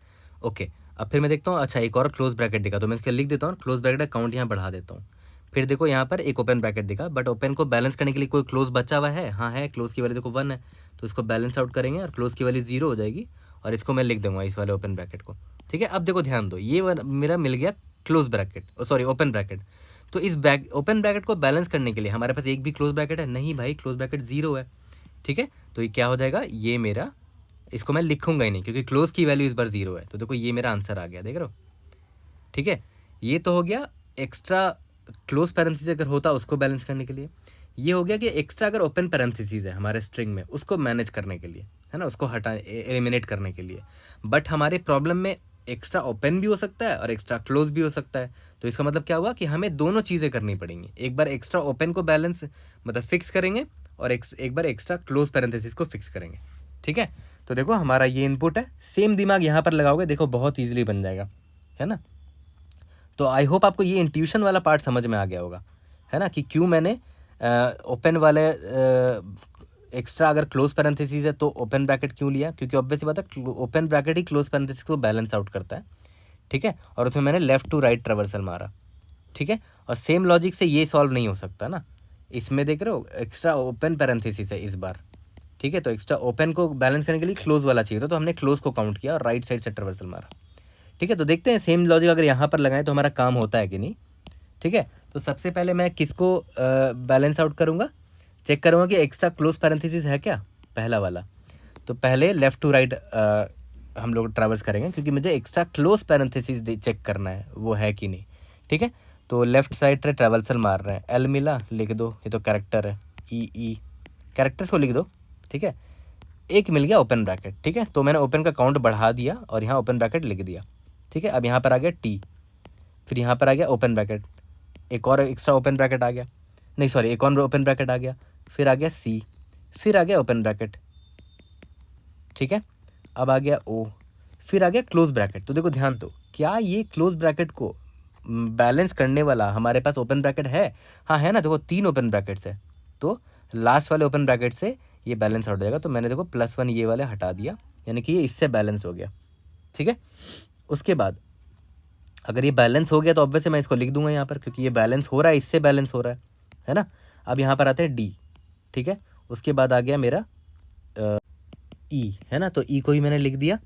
ओके। अब फिर मैं देखता हूँ, अच्छा एक और क्लोज ब्रैकेट दिखा, तो मैं इसका लिख देता हूँ, क्लोज ब्रैकेट का काउंट यहाँ बढ़ा देता हूँ। फिर देखो यहाँ पर एक ओपन ब्रैकेट दिखा, बट ओपन को बैलेंस करने के लिए कोई क्लोज बचा हुआ है, हाँ है, क्लोज की वैल्यू देखो 1 है, तो इसको बैलेंस आउट करेंगे और क्लोज की वैल्यू 0 हो जाएगी, और इसको मैं लिख दूंगा इस वाले ओपन ब्रैकेट को, ठीक है। अब देखो ध्यान दो, ये मेरा मिल गया close bracket, sorry open bracket. तो इस ओपन ब्रैकेट को बैलेंस करने के लिए हमारे पास एक भी क्लोज ब्रैकेट है नहीं भाई, क्लोज ब्रैकेट 0 है, ठीक है। तो ये क्या हो जाएगा, ये मेरा, इसको मैं लिखूंगा ही नहीं, क्योंकि क्लोज की वैल्यू इस बार 0 है। तो देखो ये मेरा आंसर आ गया, देख रहे हो, ठीक है। ये तो हो गया एक्स्ट्रा क्लोज पैरेंथेसिस अगर होता उसको बैलेंस करने के लिए। ये हो गया कि एक्स्ट्रा अगर ओपन पैरेंथेसिस है हमारे स्ट्रिंग में, उसको मैनेज करने के लिए, है ना, उसको एलिमिनेट करने के लिए। बट हमारे प्रॉब्लम में एक्स्ट्रा ओपन भी हो सकता है और एक्स्ट्रा क्लोज भी हो सकता है। तो इसका मतलब क्या हुआ कि हमें दोनों चीज़ें करनी पड़ेंगी, एक बार एक्स्ट्रा ओपन को बैलेंस मतलब फिक्स करेंगे, और एक बार एक्स्ट्रा क्लोज पैरेंथेसिस को फिक्स करेंगे, ठीक है। तो देखो हमारा ये इनपुट है, सेम दिमाग यहाँ पर लगाओगे, देखो बहुत ईजिली बन जाएगा, है ना। तो आई होप आपको ये इंट्यूशन वाला पार्ट समझ में आ गया होगा, है ना, कि क्यों मैंने ओपन वाले एक्स्ट्रा अगर क्लोज पैरेंथेसिस है तो ओपन ब्रैकेट क्यों लिया, क्योंकि ऑब्वियस बात है ओपन ब्रैकेट ही क्लोज पैरेंथेसिस को बैलेंस आउट करता है, ठीक है। और उसमें मैंने लेफ्ट टू राइट ट्रावर्सल मारा, ठीक है। और सेम लॉजिक से ये सॉल्व नहीं हो सकता ना, इसमें देख रहे हो एक्स्ट्रा ओपन पैरेंथेसिस है इस बार, ठीक है। तो एक्स्ट्रा ओपन को बैलेंस करने के लिए क्लोज वाला चाहिए था, तो हमने क्लोज को काउंट किया और राइट साइड से ट्रावर्सल मारा, ठीक है। तो देखते हैं सेम लॉजिक अगर यहाँ पर लगाएं तो हमारा काम होता है कि नहीं, ठीक है। तो सबसे पहले मैं किसको बैलेंस आउट करूँगा, चेक करूँगा कि एक्स्ट्रा क्लोज पैरेंथेसिस है क्या, पहला वाला। तो पहले लेफ़्ट टू राइट हम लोग ट्रैवर्स करेंगे, क्योंकि मुझे एक्स्ट्रा क्लोज पैरेंथेसिस चेक करना है वो है कि नहीं, ठीक है। तो लेफ्ट साइड से ट्रैवर्सल मार रहे हैं, एल मिला, लिख दो, ये तो कैरेक्टर है, ई कैरेक्टर्स को लिख दो, ठीक है। एक मिल गया ओपन ब्रैकेट, ठीक है। तो मैंने ओपन का काउंट बढ़ा दिया और यहाँ ओपन ब्रैकेट लिख दिया, ठीक है। अब यहाँ पर आ गया टी, फिर यहाँ पर आ गया ओपन ब्रैकेट, एक और एक्स्ट्रा ओपन ब्रैकेट आ गया, नहीं सॉरी एक और ओपन ब्रैकेट आ गया, फिर आ गया सी, फिर आ गया ओपन ब्रैकेट, ठीक है। अब आ गया ओ, फिर आ गया क्लोज ब्रैकेट। तो देखो ध्यान दो, क्या ये क्लोज ब्रैकेट को बैलेंस करने वाला हमारे पास ओपन ब्रैकेट है, हाँ है ना। देखो 3 ओपन ब्रैकेट्स है, तो लास्ट वाले ओपन ब्रैकेट से ये बैलेंस आउट हो जाएगा। तो मैंने देखो +1 ये वाले हटा दिया, यानी कि ये इससे बैलेंस हो गया, ठीक है। उसके बाद अगर ये बैलेंस हो गया तो ऑब्वियसली मैं इसको लिख दूंगा यहाँ पर, क्योंकि ये बैलेंस हो रहा है, इससे बैलेंस हो रहा है ना। अब यहाँ पर आते हैं डी, ठीक है। उसके बाद आ गया मेरा ई, है ना, तो ई को ही मैंने लिख दिया।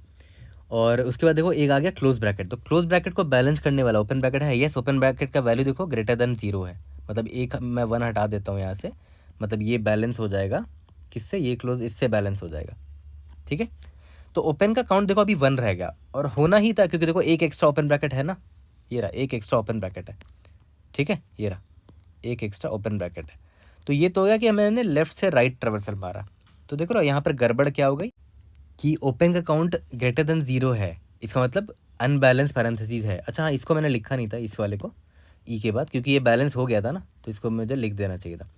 और उसके बाद देखो एक आ गया क्लोज ब्रैकेट, तो क्लोज ब्रैकेट को बैलेंस करने वाला ओपन ब्रैकेट है, यस ओपन ब्रैकेट का वैल्यू देखो >0 है, मतलब एक मैं 1 हटा देता हूँ यहाँ से, मतलब ये बैलेंस हो जाएगा किससे, ये क्लोज इससे बैलेंस हो जाएगा, ठीक है। तो ओपन का काउंट देखो अभी 1 रह गया, और होना ही था क्योंकि देखो एक एक्स्ट्रा ओपन ब्रैकेट है ना, ये रहा एक एक्स्ट्रा ओपन ब्रैकेट है, ठीक है, ये रहा एक एक्स्ट्रा ओपन ब्रैकेट है। तो ये तो हो गया कि मैंने लेफ्ट से राइट ट्रावर्सल मारा। तो देखो यहाँ पर गड़बड़ क्या हो गई कि ओपन का काउंट >0 है, इसका मतलब अनबैलेंस पैरेंथेसिस है। अच्छा हाँ, इसको मैंने लिखा नहीं था इस वाले को ई के बाद, क्योंकि ये बैलेंस हो गया था ना, तो इसको मुझे लिख देना चाहिए था,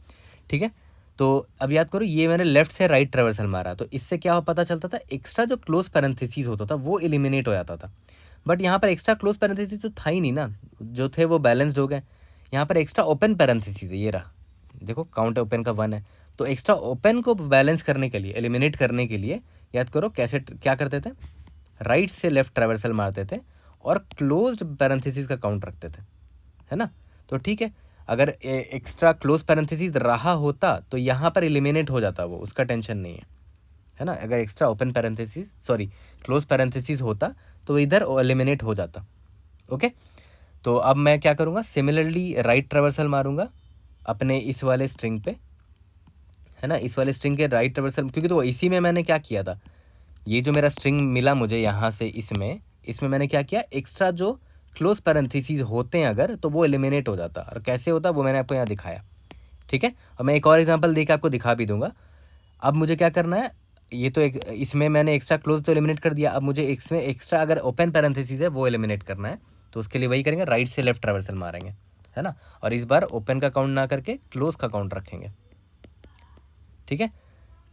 ठीक है। तो अब याद करो ये मैंने लेफ्ट से राइट ट्रावर्सल मारा, तो इससे क्या पता चलता था, एक्स्ट्रा जो क्लोज पैरेंथेसिस होता था वो एलिमिनेट हो जाता था। बट यहाँ पर एक्स्ट्रा क्लोज पैरेंथेसिस तो था ही नहीं ना, जो थे वो बैलेंस्ड हो गए। यहाँ पर एक्स्ट्रा ओपन पैरेंथेसिस है, ये रहा देखो काउंट ओपन का 1 है। तो एक्स्ट्रा ओपन को बैलेंस करने के लिए, एलिमिनेट करने के लिए याद करो कैसे क्या करते थे, राइट से लेफ्ट ट्रावर्सल मारते थे और क्लोज्ड पैरेंथेसिस का काउंट रखते थे, है ना। तो ठीक है, अगर एक्स्ट्रा क्लोज पैरेंथेसिस रहा होता तो यहाँ पर एलिमिनेट हो जाता वो, उसका टेंशन नहीं है ना। अगर extra open parenthesis sorry close parenthesis होता तो इधर एलिमिनेट हो जाता, ओके। तो अब मैं क्या करूँगा, सिमिलरली राइट ट्रावर्सल मारूंगा अपने इस वाले स्ट्रिंग पे, है ना, इस वाले स्ट्रिंग के राइट ट्रावर्सल, क्योंकि तो इसी में मैंने क्या किया था, ये जो मेरा स्ट्रिंग मिला मुझे यहाँ से, इसमें मैंने क्या किया, एक्स्ट्रा जो क्लोज पैरेंथेसिस होते हैं अगर, तो वो एलिमिनेट हो जाता, और कैसे होता वो मैंने आपको यहाँ दिखाया। ठीक है, और मैं एक और एग्जांपल देके आपको दिखा भी दूंगा। अब मुझे क्या करना है, ये तो एक इसमें मैंने एक्स्ट्रा क्लोज तो एलिमिनेट कर दिया, अब मुझे इसमें एक्स्ट्रा अगर ओपन पैरेंथेसिस है वो एलिमिनेट करना है, तो उसके लिए वही करेंगे, राइट से लेफ्ट ट्रावर्सल मारेंगे, है ना, और इस बार ओपन का काउंट ना करके क्लोज का काउंट रखेंगे। ठीक है,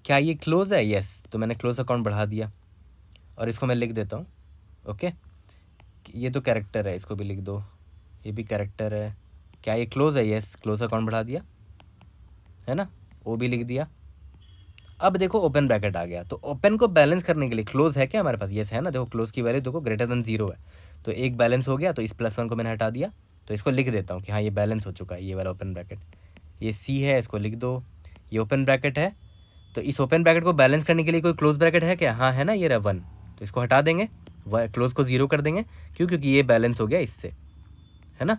क्या ये क्लोज है? यस, तो मैंने क्लोज का काउंट बढ़ा दिया, और इसको मैं लिख देता हूँ। ओके, ये तो कैरेक्टर है, इसको भी लिख दो, ये भी कैरेक्टर है। क्या ये क्लोज है? यस, क्लोज का काउंट बढ़ा दिया, है ना, वो भी लिख दिया। अब देखो ओपन ब्रैकेट आ गया, तो ओपन को बैलेंस करने के लिए क्लोज है क्या हमारे पास? यस है ना, देखो क्लोज की वैल्यू देखो ग्रेटर देन 0 है, तो एक बैलेंस हो गया, तो इस +1 को मैंने हटा दिया, तो इसको लिख देता हूँ कि हाँ ये बैलेंस हो चुका है, ये वाला ओपन ब्रैकेट। ये सी है, इसको लिख दो, ये ओपन ब्रैकेट है, तो इस ओपन ब्रैकेट को बैलेंस करने के लिए कोई क्लोज ब्रैकेट है क्या? हाँ है ना, ये रहा 1, तो इसको हटा देंगे, क्लोज को 0 कर देंगे, क्योंकि ये बैलेंस हो गया इससे, है ना,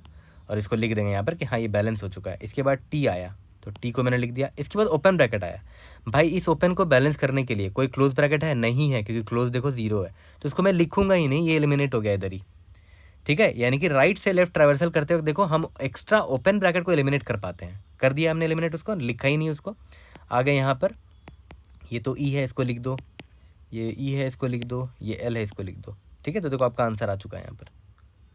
और इसको लिख देंगे यहाँ पर कि हाँ ये बैलेंस हो चुका है। इसके बाद टी आया, तो टी को मैंने लिख दिया। इसके बाद ओपन ब्रैकेट आया, भाई इस ओपन को बैलेंस करने के लिए कोई क्लोज ब्रैकेट है? नहीं है, क्योंकि क्लोज देखो 0 है, तो इसको मैं लिखूंगा ही नहीं, ये एलिमिनेट हो गया इधर ही। ठीक है, यानी कि राइट से लेफ्ट ट्रैवर्सल करते वक्त देखो हम एक्स्ट्रा ओपन ब्रैकेट को एलिमिनेट कर पाते हैं, कर दिया हमने एलिमिनेट, उसको लिखा ही नहीं उसको। आ गए यहाँ पर, ये तो ई है, इसको लिख दो, ये ई है, इसको लिख दो, ये एल है, इसको लिख दो। ठीक है, तो देखो आपका आंसर आ चुका है यहाँ पर,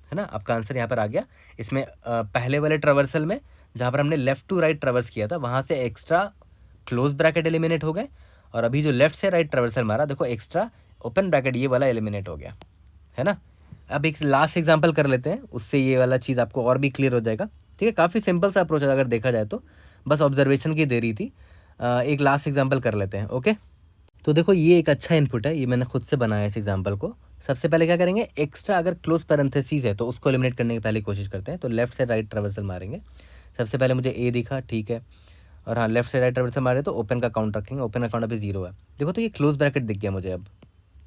है ना, आपका आंसर यहाँ पर आ गया। इसमें पहले वाले ट्रावर्सल में जहाँ पर हमने लेफ्ट टू राइट ट्रावर्स किया था, वहाँ से एक्स्ट्रा क्लोज ब्रैकेट एलिमिनेट हो गए, और अभी जो लेफ्ट से राइट ट्रावर्सल मारा, देखो एक्स्ट्रा ओपन ब्रैकेट ये वाला एलिमिनेट हो गया, है ना। अब एक लास्ट एग्जाम्पल कर लेते हैं, उससे ये वाला चीज़ आपको और भी क्लियर हो जाएगा। ठीक है, काफ़ी सिंपल सा अप्रोच है अगर देखा जाए तो, बस ऑब्जर्वेशन की देरी थी। एक लास्ट एग्जाम्पल कर लेते हैं। ओके, तो देखो ये एक अच्छा इनपुट है, ये मैंने खुद से बनाया इस एग्जाम्पल को। सबसे पहले क्या करेंगे, एक्स्ट्रा अगर क्लोज पैरेंथेसिस है तो उसको एलिमिनेट करने की पहले कोशिश करते हैं, तो लेफ्ट से राइट ट्रावर्सल मारेंगे। सबसे पहले मुझे ए दिखा, ठीक है, और हाँ लेफ्ट से राइट ट्रावर्सल मारे तो ओपन का काउंट रखेंगे, ओपन का काउंट अभी 0 है। देखो तो ये क्लोज ब्रैकेट दिख गया मुझे, अब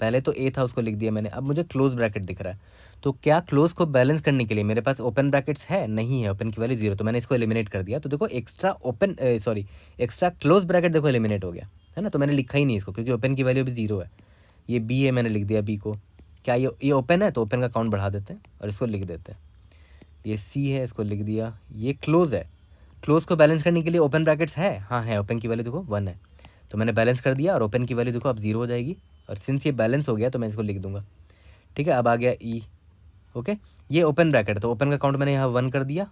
पहले तो ए था उसको लिख दिया मैंने, अब मुझे क्लोज ब्रैकेट दिख रहा है। तो क्या क्लोज को बैलेंस करने के लिए मेरे पास ओपन ब्रैकेट्स है? नहीं है, ओपन की वैल्यू 0, तो मैंने इसको एलिमिनेट कर दिया। तो देखो एक्स्ट्रा एक्स्ट्रा क्लोज ब्रैकेट देखो एलिमिनेट हो गया, है ना, तो मैंने लिखा ही नहीं इसको, क्योंकि ओपन की वैल्यू अभी 0 है। ये बी है, मैंने लिख दिया बी को। क्या ये ओपन है? तो ओपन का काउंट बढ़ा देते हैं और इसको लिख देते हैं। ये सी है, इसको लिख दिया। ये क्लोज है, क्लोज को बैलेंस करने के लिए ओपन ब्रैकेट्स है? हाँ है, ओपन की वैल्यू देखो 1 है, तो मैंने बैलेंस कर दिया, और ओपन की वैल्यू देखो अब 0 हो जाएगी, और सिंस ये बैलेंस हो गया तो मैं इसको लिख दूंगा। ठीक है, अब आ गया ई। ओके, ये ओपन ब्रैकेट, तो ओपन का काउंट मैंने यहाँ 1 कर दिया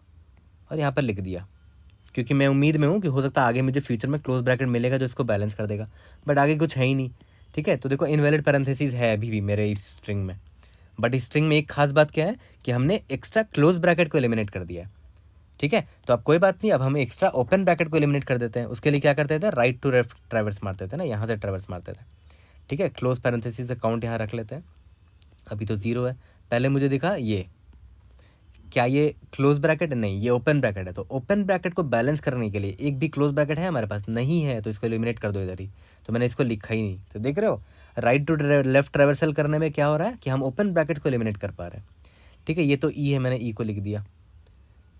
और यहाँ पर लिख दिया, क्योंकि मैं उम्मीद में हूँ कि हो सकता है आगे मुझे फ्यूचर में क्लोज ब्रैकेट मिलेगा जो इसको बैलेंस कर देगा, बट आगे कुछ है ही नहीं। ठीक है, तो देखो इनवैलिड पैरेंथेसिस है अभी भी मेरे इस स्ट्रिंग में, बट इस स्ट्रिंग में एक खास बात क्या है कि हमने एक्स्ट्रा क्लोज ब्रैकेट को एलिमिनेट कर दिया है। ठीक है, तो अब कोई बात नहीं, अब हम एक्स्ट्रा ओपन ब्रैकेट को एलिमिनेट कर देते हैं। उसके लिए क्या करते थे, राइट टू लेफ्ट ट्रैवर्स मारते थे ना, यहाँ से ट्रैवर्स मारते थे। ठीक है, क्लोज पैरेंथेसिस से काउंट यहाँ रख लेते हैं, अभी तो 0 है। पहले मुझे दिखा ये, क्या ये क्लोज ब्रैकेट है? नहीं, ये ओपन ब्रैकेट है, तो ओपन ब्रैकेट को बैलेंस करने के लिए एक भी क्लोज ब्रैकेट है हमारे पास? नहीं है, तो इसको एलिमिनेट कर दो इधर ही, तो मैंने इसको लिखा ही नहीं। तो देख रहे हो राइट टू लेफ्ट ट्रैवर्सल करने में क्या हो रहा है कि हम ओपन ब्रैकेट को एलिमिनेट कर पा रहे हैं। ठीक है, ये तो ई है, मैंने ई को लिख दिया।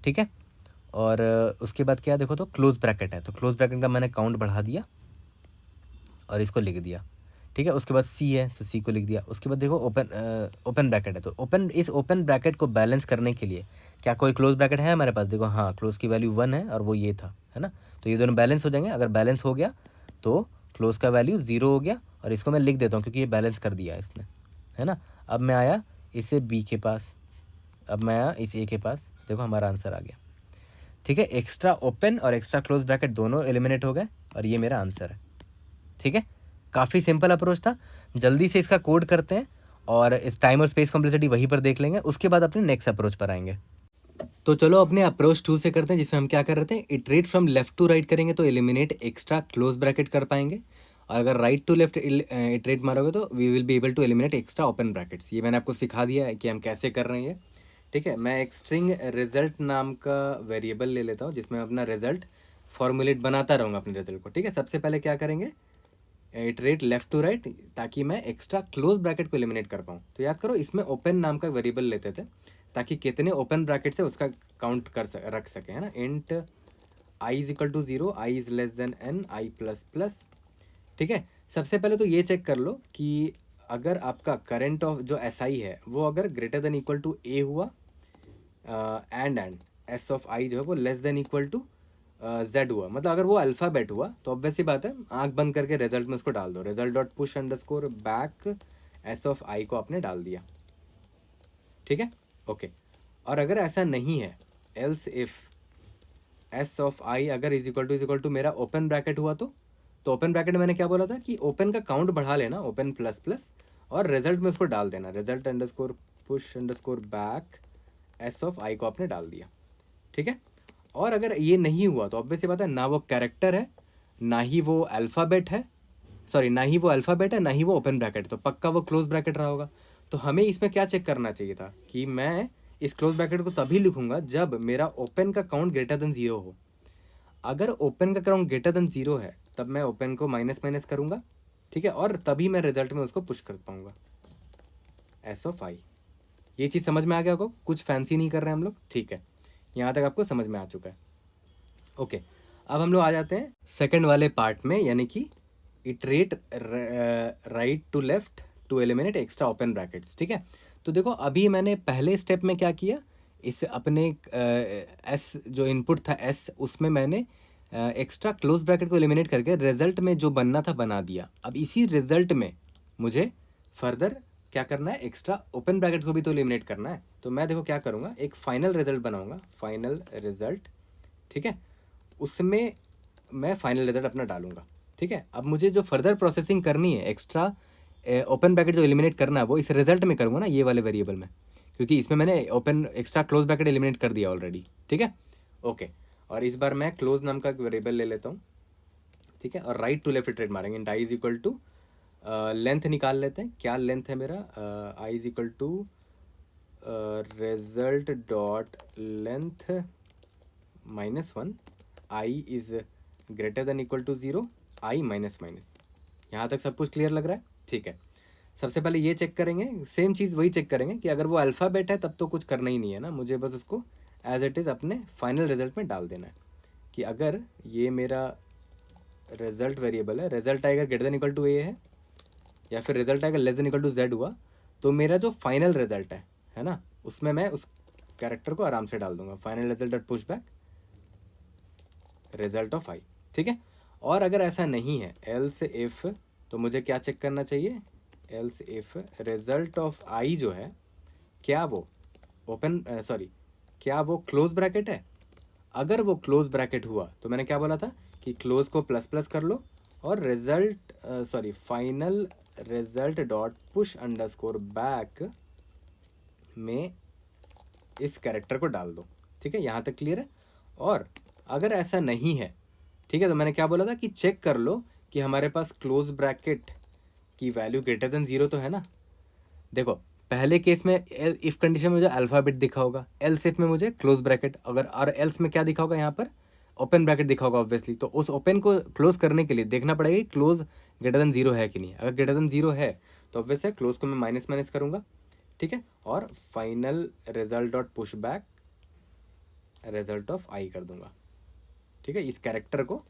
ठीक है, और उसके बाद क्या देखो, तो क्लोज ब्रैकेट है, तो क्लोज ब्रैकेट का मैंने काउंट बढ़ा दिया और इसको लिख दिया। ठीक है, उसके बाद सी है, तो सी को लिख दिया। उसके बाद देखो ओपन ब्रैकेट है, तो इस ओपन ब्रैकेट को बैलेंस करने के लिए क्या कोई क्लोज ब्रैकेट है हमारे पास? देखो हाँ, क्लोज की वैल्यू 1 है और वो ये था, है ना, तो ये दोनों बैलेंस हो जाएंगे। अगर बैलेंस हो गया तो क्लोज का वैल्यू 0 हो गया, और इसको मैं लिख देता हूँ क्योंकि ये बैलेंस कर दिया है इसने, है ना। अब मैं आया इसे बी के पास, अब मैं आया इस ए के पास, देखो हमारा आंसर आ गया। ठीक है, एक्स्ट्रा ओपन और एक्स्ट्रा क्लोज ब्रैकेट दोनों एलिमिनेट हो गए, और ये मेरा आंसर है। ठीक है, काफ़ी सिंपल अप्रोच था। जल्दी से इसका कोड करते हैं, और इस टाइम और स्पेस कॉम्प्लेक्सिटी वहीं पर देख लेंगे, उसके बाद अपने नेक्स्ट अप्रोच पर आएंगे। तो चलो अपने अप्रोच 2 से करते हैं, जिसमें हम क्या कर रहे थे, iterate from left to right करेंगे तो एलिमिनेट एक्स्ट्रा क्लोज ब्रैकेट कर पाएंगे, और अगर राइट टू लेफ्ट इटरेट मारोगे तो we will be able to eliminate extra open brackets. ये मैंने आपको सिखा दिया है कि हम कैसे कर रहे हैं। ठीक है, मैं एक स्ट्रिंग रिजल्ट नाम का वेरिएबल ले लेता हूँ, जिसमें अपना रिजल्ट फॉर्मुलेट बनाता रहूँगा अपने रिजल्ट को। ठीक है, सबसे पहले क्या करेंगे, इटरेट लेफ्ट टू राइट, ताकि मैं एक्स्ट्रा क्लोज ब्रैकेट को एलिमिनेट कर पाऊँ। तो याद करो, इसमें ओपन नाम का वेरिएबल लेते थे ताकि कितने ओपन ब्रैकेट से उसका काउंट रख सके, है ना। Int I is equal to 0, I is less than N, I plus plus. ठीक है, सबसे पहले तो ये चेक कर लो कि अगर आपका करंट ऑफ जो एस आई है वो अगर greater than equal to a हुआ एंड एस ऑफ आई जो है वो less than equal to z हुआ, मतलब अगर वो अल्फ़ाबेट हुआ तो ऑब्वियस सी बात है आंख बंद करके रिजल्ट में उसको डाल दो। Result dot push underscore back S of आई को आपने डाल दिया। ठीक है, ओके। और अगर ऐसा नहीं है, एल्स इफ एस ऑफ आई अगर इज इक्वल टू मेरा ओपन ब्रैकेट हुआ तो ओपन ब्रैकेट में मैंने क्या बोला था कि ओपन का काउंट बढ़ा लेना, ओपन प्लस प्लस, और रिजल्ट में उसको डाल देना, result underscore push underscore back S of आई को आपने डाल दिया। ठीक है, और अगर ये नहीं हुआ तो ऑब्वियस बात है ना वो कैरेक्टर है ना ही वो अल्फ़ाबेट है, सॉरी ना ही वो अल्फ़ाबेट है ना ही वो ओपन ब्रैकेट, तो पक्का वो क्लोज ब्रैकेट रहा होगा। तो हमें इसमें क्या चेक करना चाहिए था कि मैं इस क्लोज ब्रैकेट को तभी लिखूंगा जब मेरा ओपन का काउंट ग्रेटर देन 0 हो। अगर ओपन का काउंट ग्रेटर देन 0 है तब मैं ओपन को माइनस माइनस करूँगा। ठीक है, और तभी मैं रिजल्ट में उसको पुश कर पाऊँगा एस ऑफ आई। ये चीज़ समझ में आ गया होगा, कुछ फैंसी नहीं कर रहे हैं हम लोग। ठीक है, यहाँ तक आपको समझ में आ चुका है। ओके, अब हम लोग आ जाते हैं सेकंड वाले पार्ट में, यानी कि iterate right to left to eliminate extra open brackets. ठीक है, तो देखो अभी मैंने पहले स्टेप में क्या किया, इस अपने एस जो इनपुट था एस, उसमें मैंने एक्स्ट्रा क्लोज ब्रैकेट को एलिमिनेट करके रिजल्ट में जो बनना था बना दिया। अब इसी रिजल्ट में मुझे फर्दर क्या करना है, एक्स्ट्रा ओपन ब्रैकेट को भी तो एलिमिनेट करना है। तो मैं देखो क्या करूँगा, एक फाइनल रिजल्ट बनाऊँगा, फाइनल रिजल्ट। ठीक है, उसमें मैं फाइनल रिजल्ट अपना डालूंगा। ठीक है, अब मुझे जो फर्दर प्रोसेसिंग करनी है, एक्स्ट्रा ओपन ब्रैकेट जो एलिमिनेट करना है वो इस रिजल्ट में करूँगा ना, ये वाले वेरिएबल में, क्योंकि इसमें मैंने open extra close bracket eliminate कर दिया ऑलरेडी। ठीक है, ओके। और इस बार मैं क्लोज नाम का वेरिएबल ले लेता हूँ। ठीक है, और राइट टू लेफ्ट इटरेट मारेंगे, I is equal to length निकाल लेते हैं, क्या लेंथ है मेरा, I is equal to result dot length -1, I is greater than equal to 0, I minus minus. यहाँ तक सब कुछ क्लियर लग रहा है? ठीक है, सबसे पहले ये चेक करेंगे, सेम चीज़ वही चेक करेंगे कि अगर वो अल्फ़ाबेट है तब तो कुछ करना ही नहीं है ना, मुझे बस उसको एज इट इज़ अपने फाइनल रिजल्ट में डाल देना है कि अगर ये मेरा रिजल्ट वेरिएबल है, रिजल्ट आएगा greater than equal to a है, या फिर रिजल्ट आएगा less than equal to z हुआ, तो मेरा जो फाइनल रिजल्ट है ना, उसमें मैं उस कैरेक्टर को आराम से डाल दूंगा, final result dot push back result of I. ठीक है, और अगर ऐसा नहीं है, एल्स इफ, तो मुझे क्या चेक करना चाहिए, else if result of i जो है क्या वो ओपन क्या वो क्लोज ब्रैकेट है। अगर वो क्लोज ब्रैकेट हुआ तो मैंने क्या बोला था कि क्लोज को प्लस प्लस कर लो और result final result dot push underscore back में इस कैरेक्टर को डाल दो। ठीक है, यहाँ तक क्लियर है। और अगर ऐसा नहीं है, ठीक है, तो मैंने क्या बोला था कि चेक कर लो कि हमारे पास क्लोज ब्रैकेट की वैल्यू ग्रेटर देन 0 तो है ना। देखो पहले केस में इफ कंडीशन में मुझे अल्फ़ाबेट दिखा होगा, एल्स इफ में मुझे क्लोज ब्रैकेट, अगर और एल्स में क्या दिखा होगा, यहाँ पर ओपन ब्रैकेट दिखा होगा ऑब्वियसली। तो उस ओपन को क्लोज करने के लिए देखना पड़ेगा कि क्लोज ग्रेटर देन 0 है कि नहीं। अगर ग्रेटर देन 0 है तो ऑब्वियस है क्लोज को मैं माइनस माइनस करूँगा। ठीक है, और final result dot push back result of i कर दूंगा। ठीक है, इस कैरेक्टर को,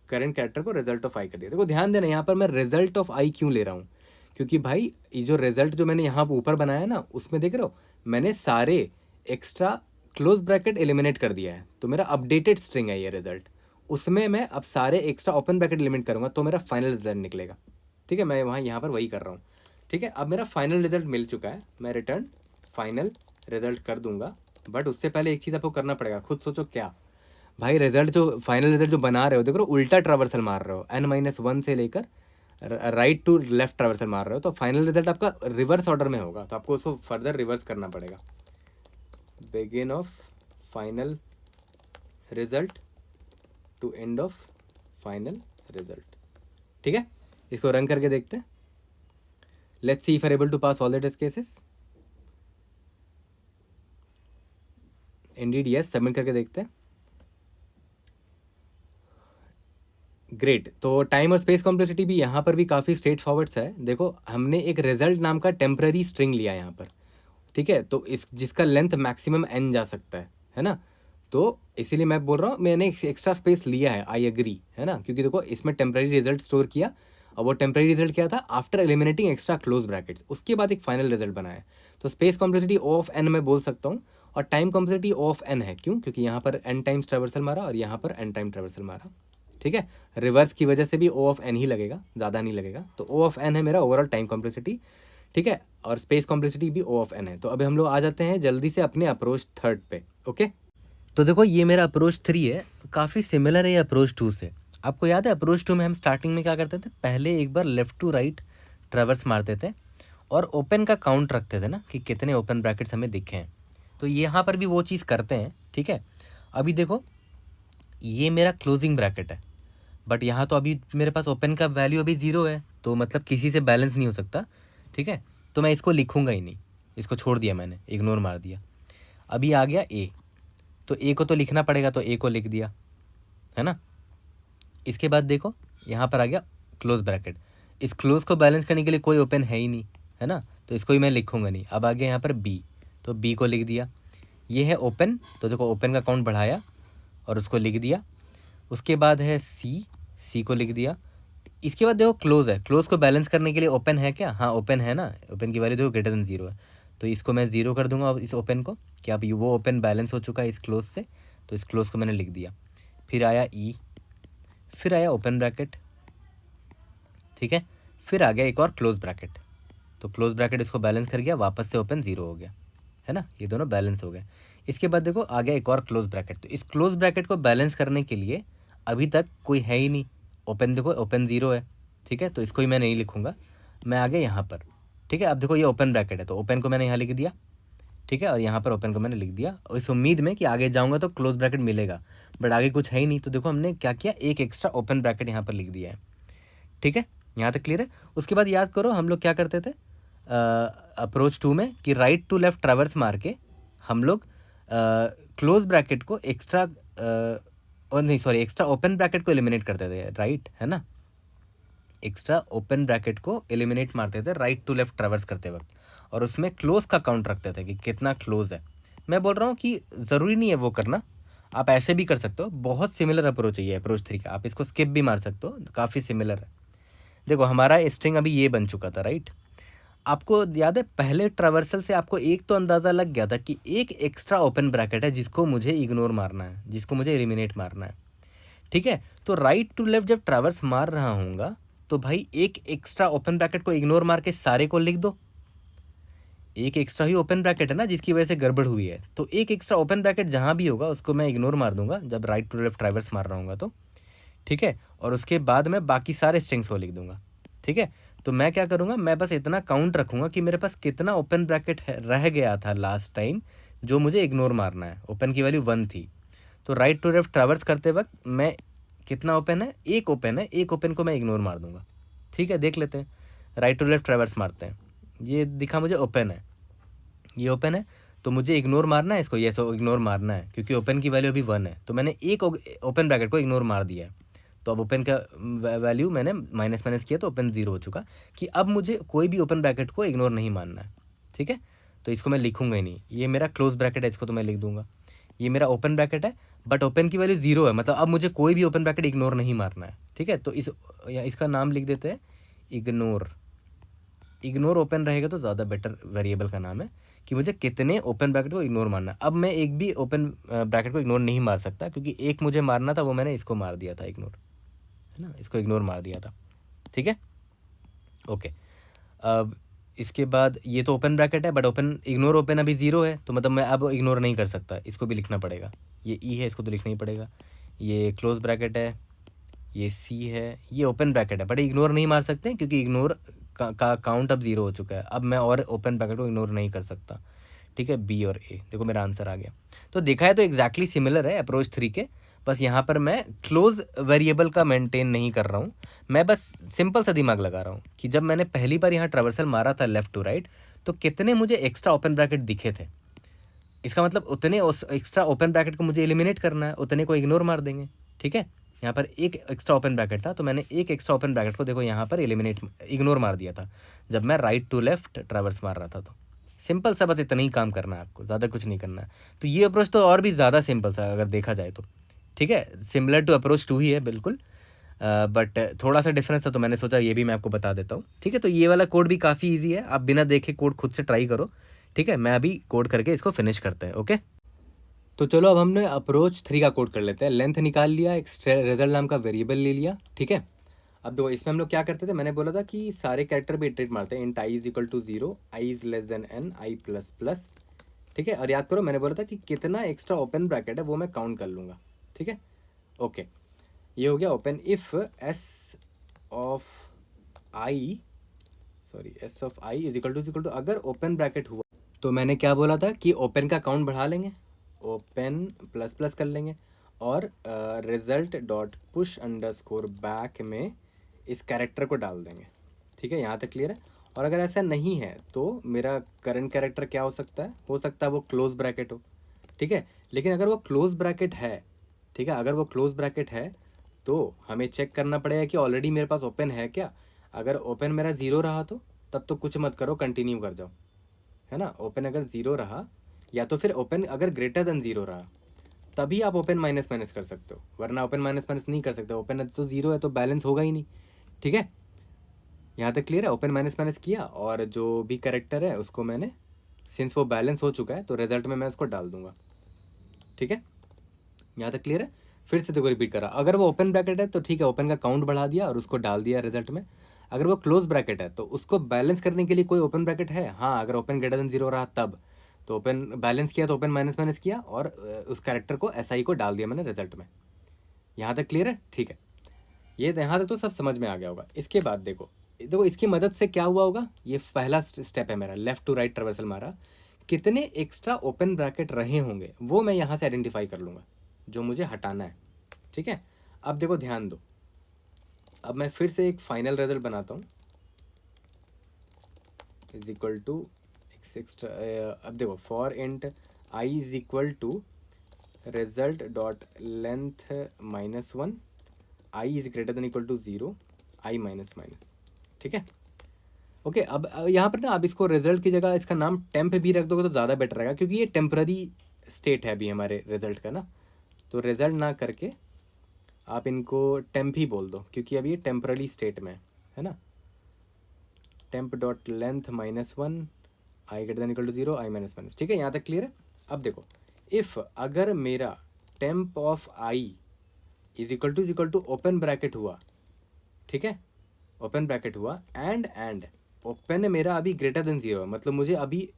करंट कैरेक्टर को रिजल्ट ऑफ आई कर दिया। देखो ध्यान देना, यहाँ पर मैं रिजल्ट ऑफ आई क्यों ले रहा हूँ, क्योंकि भाई ये जो रिजल्ट जो मैंने यहाँ ऊपर बनाया ना, उसमें देख रहे हो मैंने सारे एक्स्ट्रा क्लोज ब्रैकेट एलिमिनेट कर दिया है, तो मेरा अपडेटेड स्ट्रिंग है ये रिजल्ट। उसमें मैं अब सारे एक्स्ट्रा ओपन ब्रैकेट एलिमिनेट करूँगा तो मेरा फाइनल रिजल्ट निकलेगा। ठीक है, मैं यहाँ पर वही कर रहा हूँ। ठीक है, अब मेरा फाइनल रिजल्ट मिल चुका है, मैं रिटर्न फाइनल रिजल्ट कर दूंगा। बट उससे पहले एक चीज़ आपको करना पड़ेगा, खुद सोचो क्या भाई, रिजल्ट जो फाइनल रिजल्ट जो बना रहे हो, देखो उल्टा ट्रावर्सल मार रहे हो, n-1 से लेकर राइट टू लेफ्ट ट्रावर्सल मार रहे हो, तो फाइनल रिजल्ट आपका रिवर्स ऑर्डर में होगा, तो आपको उसको फर्दर रिवर्स करना पड़ेगा। Begin of final result to end of final result. ठीक है, इसको रन करके देखते हैं। Let's see if are able to pass all the test cases. Indeed yes, submit करके देखते हैं। ग्रेट, तो टाइम और स्पेस कॉम्प्लेक्सिटी भी यहाँ पर भी काफ़ी स्ट्रेट फॉरवर्ड्स है। देखो हमने एक रिजल्ट नाम का टेम्पररी स्ट्रिंग लिया यहाँ पर। ठीक है, तो इस जिसका लेंथ मैक्सिमम n जा सकता है ना। तो इसीलिए मैं बोल रहा हूँ मैंने एक एक्स्ट्रा स्पेस लिया है, आई एग्री, है ना, क्योंकि देखो इसमें टेम्प्रेरी रिजल्ट स्टोर किया और वो टेम्प्रेरी रिजल्ट क्या था, after eliminating extra close brackets, उसके बाद एक फाइनल रिजल्ट बनाया। तो space complexity O of n मैं बोल सकता हूँ, और time complexity O of n है, क्यों, क्योंकि यहाँ पर n टाइम्स ट्रेवर्सल मारा और यहाँ पर n टाइम ट्रेवर्सल मारा, ठीक है। रिवर्स की वजह से भी O ऑफ n ही लगेगा, ज़्यादा नहीं लगेगा। तो O ऑफ n है मेरा ओवरऑल टाइम कॉम्प्लेक्सिटी, ठीक है, और स्पेस कॉम्प्लेक्सिटी भी O ऑफ n है। तो अभी हम लोग आ जाते हैं जल्दी से अपने अप्रोच 3 पे। ओके, तो देखो ये मेरा अप्रोच 3 है, काफ़ी सिमिलर है ये अप्रोच 2 से। आपको याद है अप्रोच 2 में हम स्टार्टिंग में क्या करते थे, पहले एक बार लेफ़्ट टू राइट ट्रेवर्स मारते थे और ओपन का काउंट रखते थे ना, कि कितने ओपन ब्रैकेट्स हमें दिखे हैं। तो यहाँ पर भी वो चीज़ करते हैं, ठीक है। अभी देखो ये मेरा क्लोजिंग ब्रैकेट है, बट यहाँ तो अभी मेरे पास ओपन का वैल्यू अभी 0 है, तो मतलब किसी से बैलेंस नहीं हो सकता, ठीक है। तो मैं इसको लिखूँगा ही नहीं, इसको छोड़ दिया मैंने, इग्नोर मार दिया। अभी आ गया ए, तो ए को तो लिखना पड़ेगा, तो ए को लिख दिया, है ना। इसके बाद देखो यहाँ पर आ गया क्लोज ब्रैकेट, इस क्लोज को बैलेंस करने के लिए कोई ओपन है ही नहीं, है ना, तो इसको ही मैं लिखूँगा नहीं। अब आ गया यहाँ पर बी, तो बी को लिख दिया। ये है ओपन, तो देखो ओपन का काउंट बढ़ाया और उसको लिख दिया। उसके बाद है सी, सी को लिख दिया। इसके बाद देखो क्लोज है, क्लोज को बैलेंस करने के लिए ओपन है क्या, हाँ ओपन है ना, ओपन की वैल्यू देखो ग्रेटर देन 0 है, तो इसको मैं 0 कर दूंगा इस ओपन को, कि अब वो ओपन बैलेंस हो चुका है इस क्लोज से, तो इस क्लोज को मैंने लिख दिया। फिर आया ई, फिर आया ओपन ब्रैकेट, ठीक है, फिर आ गया एक और क्लोज ब्रैकेट, तो क्लोज ब्रैकेट इसको बैलेंस कर गया, वापस से ओपन 0 हो गया, है ना, ये दोनों बैलेंस हो गए। इसके बाद देखो आ गया एक और क्लोज ब्रैकेट, तो इस क्लोज ब्रैकेट को बैलेंस करने के लिए अभी तक कोई है ही नहीं, ओपन देखो ओपन 0 है, ठीक है, तो इसको ही मैं नहीं लिखूँगा, मैं आ गया यहाँ पर, ठीक है। अब देखो ये ओपन ब्रैकेट है, तो ओपन को मैंने यहाँ लिख दिया, ठीक है, और यहाँ पर ओपन को मैंने लिख दिया, और इस उम्मीद में कि आगे जाऊँगा तो क्लोज ब्रैकेट मिलेगा, बट आगे कुछ है ही नहीं, तो देखो हमने क्या किया, एक एक्स्ट्रा ओपन ब्रैकेट यहाँ पर लिख दिया है, ठीक है, यहाँ तक क्लियर है। उसके बाद याद करो हम लोग क्या करते थे अप्रोच 2 में, कि राइट टू लेफ्ट ट्रैवर्स मार के हम लोग क्लोज ब्रैकेट को एक्स्ट्रा नहीं सॉरी एक्स्ट्रा ओपन ब्रैकेट को एलिमिनेट करते थे, राइट, है ना, एक्स्ट्रा ओपन ब्रैकेट को एलिमिनेट मारते थे राइट टू लेफ्ट ट्रैवर्स करते वक्त, और उसमें क्लोज का काउंट रखते थे कि कितना क्लोज है। मैं बोल रहा हूँ कि ज़रूरी नहीं है वो करना, आप ऐसे भी कर सकते हो, बहुत सिमिलर अप्रोच है ये अप्रोच 3 का, आप इसको स्किप भी मार सकते हो, काफ़ी सिमिलर है। देखो हमारा स्ट्रिंग अभी ये बन चुका था, राइट। आपको याद है पहले ट्रावर्सल से आपको एक तो अंदाज़ा लग गया था कि एक एक्स्ट्रा ओपन ब्रैकेट है जिसको मुझे इग्नोर मारना है, जिसको मुझे एलिमिनेट मारना है, ठीक है। तो राइट टू लेफ्ट जब ट्रावर्स मार रहा हूँगा तो भाई एक एक्स्ट्रा ओपन ब्रैकेट को इग्नोर मार के सारे को लिख दो, एक एक्स्ट्रा ही ओपन ब्रैकेट है ना जिसकी वजह से गड़बड़ हुई है, तो एक एक्स्ट्रा ओपन ब्रैकेट जहाँ भी होगा उसको मैं इग्नोर मार दूंगा जब राइट टू लेफ्ट ट्रावर्स मार रहा हूँगा तो, ठीक है। और उसके बाद मैं बाकी सारे स्ट्रिंग्स को लिख दूंगा, ठीक है। तो मैं क्या करूँगा, मैं बस इतना काउंट रखूँगा कि मेरे पास कितना ओपन ब्रैकेट रह गया था लास्ट टाइम जो मुझे इग्नोर मारना है, ओपन की वैल्यू 1 थी। तो राइट टू लेफ्ट ट्रावर्स करते वक्त मैं कितना ओपन है, एक ओपन है, एक ओपन को मैं इग्नोर मार दूंगा, ठीक है। देख लेते हैं, राइट टू लेफ्ट ट्रावर्स मारते हैं, ये दिखा मुझे ओपन है, ये ओपन है, तो मुझे इग्नोर मारना है इसको, ये सो इग्नोर मारना है क्योंकि ओपन की वैल्यू अभी 1 है, तो मैंने एक ओपन ब्रैकेट को इग्नोर मार दिया है। तो अब ओपन का वैल्यू मैंने माइनस माइनस किया तो ओपन 0 हो चुका, कि अब मुझे कोई भी ओपन ब्रैकेट को इग्नोर नहीं मानना है, ठीक है। तो इसको मैं लिखूंगा ही नहीं, ये मेरा क्लोज ब्रैकेट है, इसको तो मैं लिख दूंगा। ये मेरा ओपन ब्रैकेट है बट ओपन की वैल्यू 0 है, मतलब अब मुझे कोई भी ओपन ब्रैकेट इग्नोर नहीं मारना है, ठीक है। तो इसका नाम लिख देते हैं इग्नोर। इग्नोर ओपन रहेगा तो ज़्यादा बेटर वेरिएबल का नाम है, कि मुझे कितने ओपन ब्रैकेट को इग्नोर मारना है। अब मैं एक भी ओपन ब्रैकेट को इग्नोर नहीं मार सकता क्योंकि एक मुझे मारना था, वो मैंने इसको मार दिया था इग्नोर, है ना, इसको इग्नोर मार दिया था, ठीक है, ओके। अब इसके बाद ये तो ओपन ब्रैकेट है बट ओपन इग्नोर ओपन अभी 0 है, तो मतलब मैं अब इग्नोर नहीं कर सकता, इसको भी लिखना पड़ेगा। ये ई है, इसको तो लिखना ही पड़ेगा। ये क्लोज ब्रैकेट है, ये सी है, ये ओपन ब्रैकेट है बट इग्नोर नहीं मार सकते क्योंकि इग्नोर का काउंट अब 0 हो चुका है, अब मैं और ओपन ब्रैकेट को इग्नोर नहीं कर सकता, ठीक है। बी और ए, देखो मेरा आंसर आ गया। तो देखा है तो एग्जैक्टली सिमिलर है अप्रोच 3 के, बस यहाँ पर मैं क्लोज वेरिएबल का मेंटेन नहीं कर रहा हूँ, मैं बस सिंपल सा दिमाग लगा रहा हूँ कि जब मैंने पहली बार यहाँ ट्रावर्सल मारा था लेफ्ट टू राइट, तो कितने मुझे एक्स्ट्रा ओपन ब्रैकेट दिखे थे, इसका मतलब उतने एक्स्ट्रा ओपन ब्रैकेट को मुझे एलिमिनेट करना है, उतने को इग्नोर मार देंगे, ठीक है। यहाँ पर एक एक्स्ट्रा ओपन ब्रैकेट था तो मैंने एक एक्स्ट्रा ओपन ब्रैकेट को देखो यहाँ पर इग्नोर मार दिया था जब मैं राइट टू लेफ्ट ट्रावर्स मार रहा था, तो सिंपल सा बस इतना ही काम करना है आपको, ज़्यादा कुछ नहीं करना है। तो ये अप्रोच तो और भी ज़्यादा सिंपल सा अगर देखा जाए तो, ठीक है, सिमिलर टू अप्रोच 2 ही है बिल्कुल, बट थोड़ा सा डिफरेंस है, तो मैंने सोचा ये भी मैं आपको बता देता हूँ, ठीक है। तो ये वाला कोड भी काफ़ी ईजी है, आप बिना देखे कोड खुद से ट्राई करो, ठीक है। मैं अभी कोड करके इसको फिनिश करते हैं, ओके। तो चलो अब हमने अप्रोच 3 का कोड कर लेते हैं। लेंथ निकाल लिया, एक रिजल्ट नाम का वेरिएबल ले लिया, ठीक है। अब दो इसमें हम लोग क्या करते थे, मैंने बोला था कि सारे कैरेक्टर पे इटरेट मारते हैं, int I is equal to 0, I is less than N, I plus plus, ठीक है। और याद करो मैंने बोला था कि कितना एक्स्ट्रा ओपन ब्रैकेट है वो मैं काउंट कर लूँगा, ठीक है, ओके। ये हो गया open. If S of I is equal to अगर ओपन ब्रैकेट हुआ तो मैंने क्या बोला था कि ओपन का काउंट बढ़ा लेंगे, ओपन प्लस प्लस कर लेंगे, और result dot push underscore back में इस कैरेक्टर को डाल देंगे, ठीक है। यहाँ तक क्लियर है। और अगर ऐसा नहीं है तो मेरा करंट कैरेक्टर क्या हो सकता है वो क्लोज ब्रैकेट हो, ठीक है। लेकिन अगर वो क्लोज ब्रैकेट है, ठीक है, अगर वो क्लोज ब्रैकेट है तो हमें चेक करना पड़ेगा कि ऑलरेडी मेरे पास ओपन है क्या। अगर ओपन मेरा 0 रहा तो तब तो कुछ मत करो, कंटिन्यू कर जाओ, है ना। ओपन अगर 0 रहा या तो फिर ओपन अगर ग्रेटर देन 0 रहा तभी आप ओपन माइनस माइनस कर सकते हो, वरना ओपन माइनस माइनस नहीं कर सकते। ओपन तो 0 है तो बैलेंस होगा ही नहीं, ठीक है। यहाँ तक क्लियर है। ओपन माइनस माइनस किया और जो भी कैरेक्टर है उसको मैंने, सिंस वो बैलेंस हो चुका है तो रिजल्ट में मैं उसको डाल दूंगा, ठीक है। यहाँ तक क्लियर है। फिर से देखो रिपीट करा, अगर वो ओपन ब्रैकेट है तो ठीक है, ओपन का काउंट बढ़ा दिया और उसको डाल दिया रिजल्ट में। अगर वो क्लोज ब्रैकेट है तो उसको बैलेंस करने के लिए कोई ओपन ब्रैकेट है, हाँ, अगर ओपन ग्रेटर देन 0 रहा तब तो ओपन बैलेंस किया तो ओपन माइनस माइनस किया और उस कैरेक्टर को एस आई को डाल दिया मैंने रिजल्ट में। यहाँ तक क्लियर है, ठीक है। ये यहाँ तक तो सब समझ में आ गया होगा। इसके बाद देखो देखो इसकी मदद से क्या हुआ होगा, ये पहला स्टेप है मेरा, लेफ्ट टू राइट ट्रेवर्सल मारा, कितने एक्स्ट्रा ओपन ब्रैकेट रहे होंगे वो मैं यहाँ से आइडेंटिफाई कर लूँगा जो मुझे हटाना है, ठीक है। अब देखो ध्यान दो, अब मैं फिर से एक फाइनल रिजल्ट बनाता हूँ, इज इक्वल टू एक्स्ट्रा। अब देखो for int I is equal to result dot length -1, i is greater than equal to 0, I minus minus, ठीक है, ओके। अब यहाँ पर ना आप इसको रिजल्ट की जगह इसका नाम टेम्प भी रख दोगे तो ज़्यादा बेटर रहेगा, क्योंकि ये टेम्पररी स्टेट है अभी हमारे रिजल्ट का ना। तो रिजल्ट ना करके आप इनको टेम्प ही बोल दो, क्योंकि अभी ये टेम्पररी स्टेट में है ना। Temp dot length -1, i greater than equal to 0, I minus minus, ठीक है। यहाँ तक क्लियर है। अब देखो इफ़ अगर मेरा temp of I is equal to open bracket हुआ, ठीक है, ओपन ब्रैकेट हुआ एंड ओपन मेरा अभी ग्रेटर देन 0 है, मतलब मुझे अभी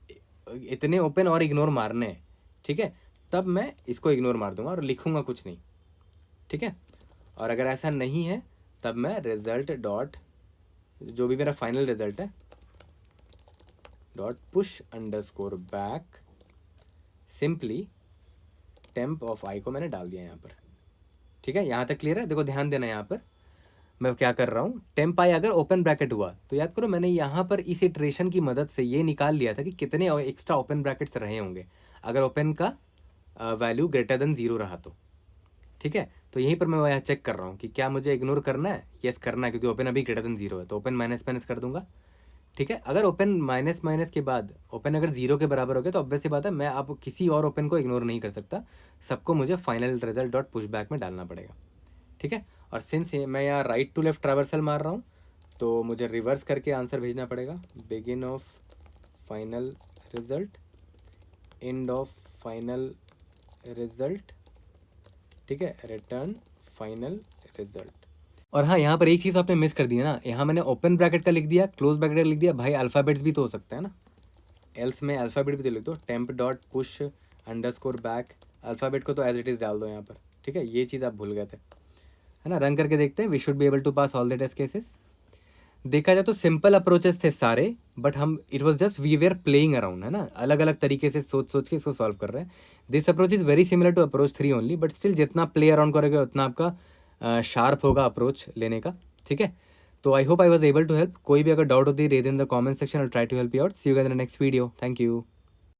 इतने ओपन और इग्नोर मारने हैं, ठीक है, तब मैं इसको इग्नोर मार दूंगा और लिखूंगा कुछ नहीं, ठीक है। और अगर ऐसा नहीं है तब मैं रिजल्ट डॉट जो भी मेरा फाइनल रिजल्ट है dot push underscore back simply temp of आई को मैंने डाल दिया यहाँ पर, ठीक है। यहाँ तक क्लियर है। देखो ध्यान देना, यहाँ पर मैं क्या कर रहा हूँ, टेम्प आई अगर ओपन ब्रैकेट हुआ तो याद करो मैंने यहाँ पर इस इटरेशन की मदद से ये निकाल लिया था कि कितने एक्स्ट्रा ओपन ब्रैकेट्स रहे होंगे अगर ओपन का वैल्यू ग्रेटर देन 0 रहा तो, ठीक है। तो यहीं पर मैं यहाँ चेक कर रहा हूँ कि क्या मुझे इग्नोर करना है, यस करना है, क्योंकि ओपन अभी ग्रेटर देन 0 है तो ओपन माइनस माइनस कर दूंगा, ठीक है। अगर ओपन माइनस माइनस के बाद ओपन अगर 0 के बराबर हो गया तो ऑब्वियस सी बात है मैं अब किसी और ओपन को इग्नोर नहीं कर सकता, सबको मुझे final result dot push back में डालना पड़ेगा, ठीक है। और सिंस मैं यहाँ राइट टू लेफ्ट ट्रैवर्सल मार रहा हूँ तो मुझे रिवर्स करके आंसर भेजना पड़ेगा, begin of final result, and of final result, ठीक है, रिटर्न फाइनल रिजल्ट। और हाँ, यहाँ पर एक चीज़ आपने मिस कर दी है ना, यहाँ मैंने ओपन ब्रैकेट का लिख दिया, क्लोज ब्रैकेट का लिख दिया, भाई अल्फ़ाबेट्स भी तो हो सकता है ना, एल्स में अल्फ़ाबेट भी तो लिख दो, temp dot push underscore back, alphabet को तो एज इट इज़ डाल दो यहाँ पर, ठीक है। ये चीज़ आप भूल गए थे, है ना। रन करके देखते हैं, we should be able to pass all the test cases. देखा जाए तो सिंपल अप्रोचेस थे सारे, बट हम it was just we were playing around, है ना, अलग अलग तरीके से सोच सोच के इसको सॉल्व कर रहे हैं। This approach is very similar to approach 3 only, but still जितना प्ले अराउंड करोगे उतना आपका शार्प होगा अप्रोच लेने का, ठीक है। तो I hope I was able to help. कोई भी अगर डाउट होती है raise in the comment section, I try to help you out. See you guys in the next video. Thank you.